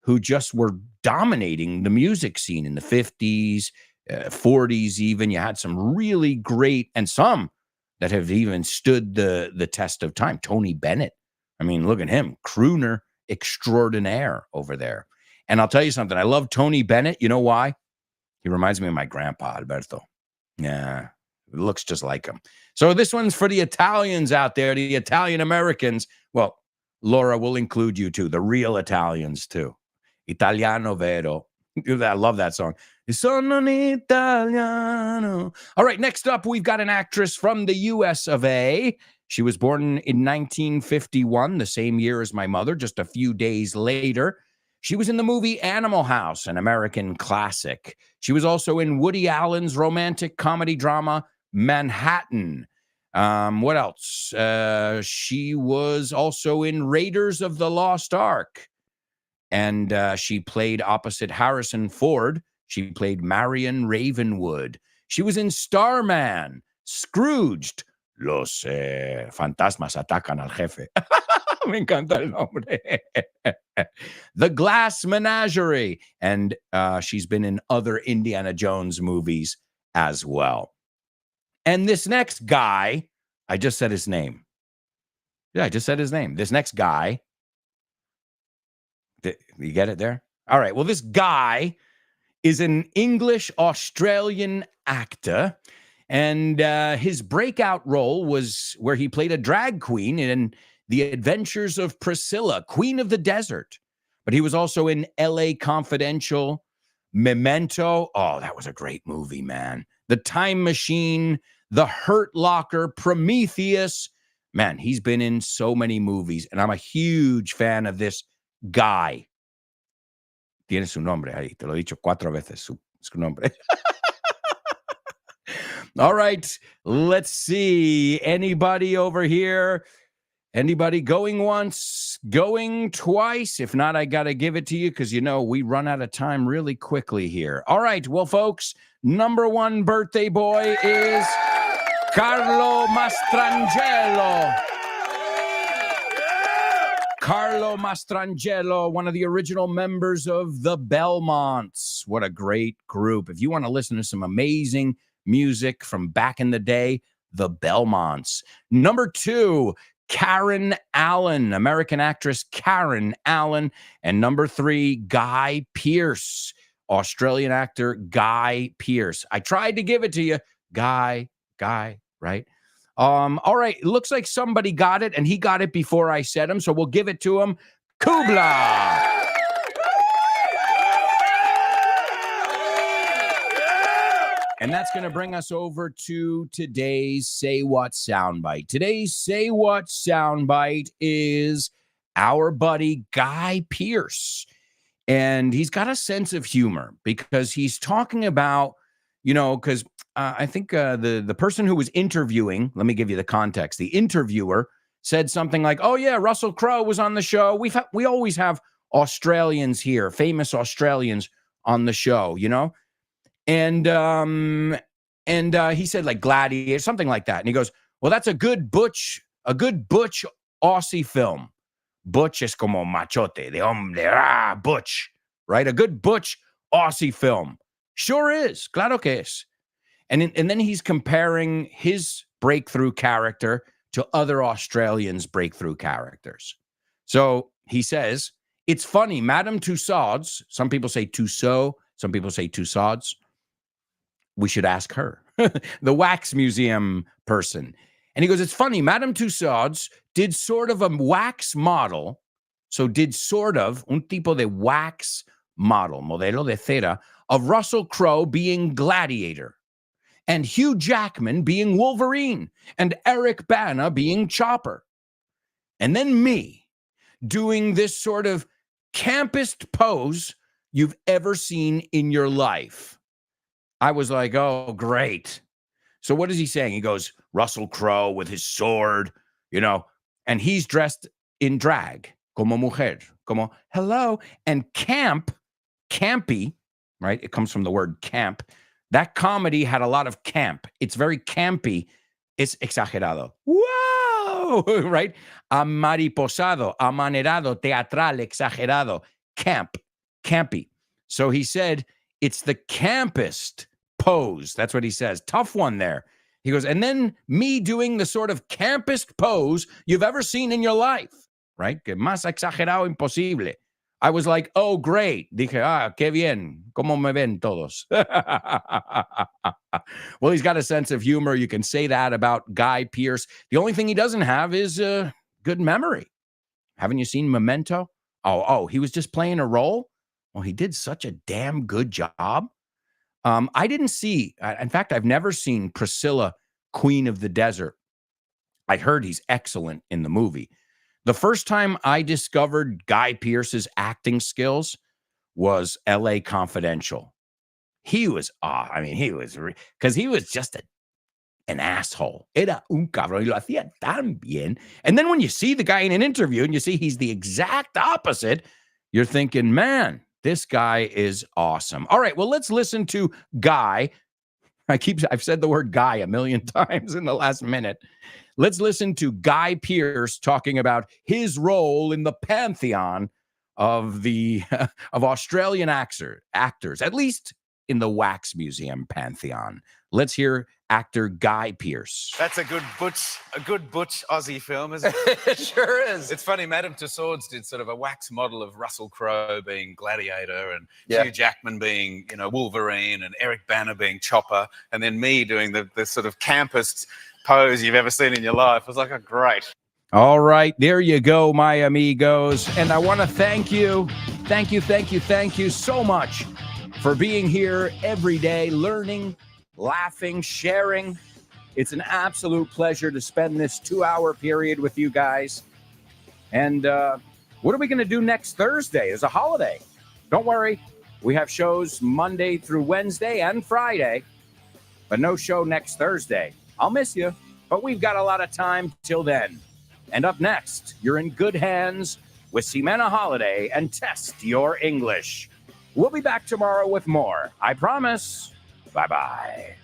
who just were dominating the music scene in the 50s, 40s even. You had some really great, and some that have even stood the test of time. Tony Bennett. I mean, look at him, crooner extraordinaire over there. And I'll tell you something. I love Tony Bennett. You know why? He reminds me of my grandpa, Alberto. Yeah, it looks just like him. So this one's for the Italians out there, the Italian Americans. Well, Laura, will include you too, the real Italians too. Italiano vero. I love that song. Sono un Italiano. All right, next up, we've got an actress from the US of A. She was born in 1951, the same year as my mother, just a few days later. She was in the movie Animal House, an American classic. She was also in Woody Allen's romantic comedy drama, Manhattan. What else? She was also in Raiders of the Lost Ark. And she played opposite Harrison Ford. She played Marion Ravenwood. She was in Starman, Scrooged, Los fantasmas atacan al jefe. Me encanta el nombre. The Glass Menagerie. And she's been in other Indiana Jones movies as well. And this next guy, I just said his name. Yeah, I just said his name. This next guy, you get it there? All right. Well, this guy is an English-Australian actor, and his breakout role was where he played a drag queen in The Adventures of Priscilla, Queen of the Desert. But he was also in L.A. Confidential, Memento. Oh, that was a great movie, man. The Time Machine, The Hurt Locker, Prometheus. Man, he's been in so many movies, and I'm a huge fan of this guy. Tiene su nombre ahí. Te lo he dicho 4 veces, su nombre. All right. Let's see. Anybody over here? Anybody going once, going twice? If not, I got to give it to you because, we run out of time really quickly here. All right. Well, folks, number one birthday boy is Carlo Mastrangelo. Carlo Mastrangelo, one of the original members of the Belmonts. What a great group. If you want to listen to some amazing music from back in the day, the Belmonts. Number two, Karen Allen, American actress Karen Allen. And number three, Guy Pearce, Australian actor Guy Pearce. I tried to give it to you. Guy, right? All right. It looks like somebody got it, and he got it before I said him, so we'll give it to him. Kubla. And that's going to bring us over to today's Say What soundbite. Today's Say What soundbite is our buddy Guy Pearce. And he's got a sense of humor because he's talking about, because I think the person who was interviewing, let me give you the context. The interviewer said something like, "Oh yeah, Russell Crowe was on the show. We always have Australians here, famous Australians on the show, And he said like Gladiator, something like that. And he goes, "Well, that's a good butch Aussie film. Butch es como machote, de hombre, butch, right? A good butch Aussie film. Sure is. Claro que es." And then he's comparing his breakthrough character to other Australians' breakthrough characters. So he says, "It's funny, Madame Tussauds," some people say Tussaud, some people say Tussauds. We should ask her, the wax museum person. And he goes, "It's funny, Madame Tussauds did sort of a wax model. So did sort of un tipo de wax model, modelo de cera, of Russell Crowe being Gladiator, and Hugh Jackman being Wolverine, and Eric Bana being Chopper. And then me doing this sort of campest pose you've ever seen in your life." I was like, "Oh, great." So what is he saying? He goes, Russell Crowe with his sword, and he's dressed in drag, como mujer, como hello. And campy, right? It comes from the word camp. That comedy had a lot of camp. It's very campy. It's exagerado. Whoa, right? Amariposado, amanerado, teatral, exagerado, campy. So he said, it's the campest pose. That's what he says. Tough one there. He goes, and then me doing the sort of campest pose you've ever seen in your life, right? Que más exagerado imposible. I was like, "Oh, great." Dije, qué bien. ¿Cómo me ven todos? Well, he's got a sense of humor. You can say that about Guy Pearce. The only thing he doesn't have is good memory. Haven't you seen Memento? Oh, he was just playing a role? Well, he did such a damn good job. I didn't see, in fact, I've never seen Priscilla, Queen of the Desert. I heard he's excellent in the movie. The first time I discovered Guy Pearce's acting skills was LA Confidential. He was, because he was just an asshole. Era un cabrón. Y lo hacía tan bien. And then when you see the guy in an interview and you see he's the exact opposite, you're thinking, man, this guy is awesome. All right, well, let's listen to Guy. I've said the word Guy a million times in the last minute. Let's listen to Guy Pearce talking about his role in the pantheon of Australian actors, at least in the Wax Museum pantheon. Let's hear actor Guy Pearce.
That's a good butch Aussie film, isn't it?
It sure is.
It's funny, Madame Tussauds did sort of a wax model of Russell Crowe being Gladiator, and
Yeah.
Hugh Jackman being, Wolverine, and Eric Bana being Chopper, and then me doing the sort of campest pose you've ever seen in your life. I was like, oh, great.
All right, there you go, my amigos. And I want to thank you so much for being here every day, learning, laughing, sharing. It's an absolute pleasure to spend this 2-hour period with you guys. And what are we going to do next Thursday? It's a holiday. Don't worry. We have shows Monday through Wednesday and Friday, but no show next Thursday. I'll miss you, but we've got a lot of time till then. And up next, you're in good hands with Ximena Holiday and Test Your English. We'll be back tomorrow with more. I promise. Bye-bye.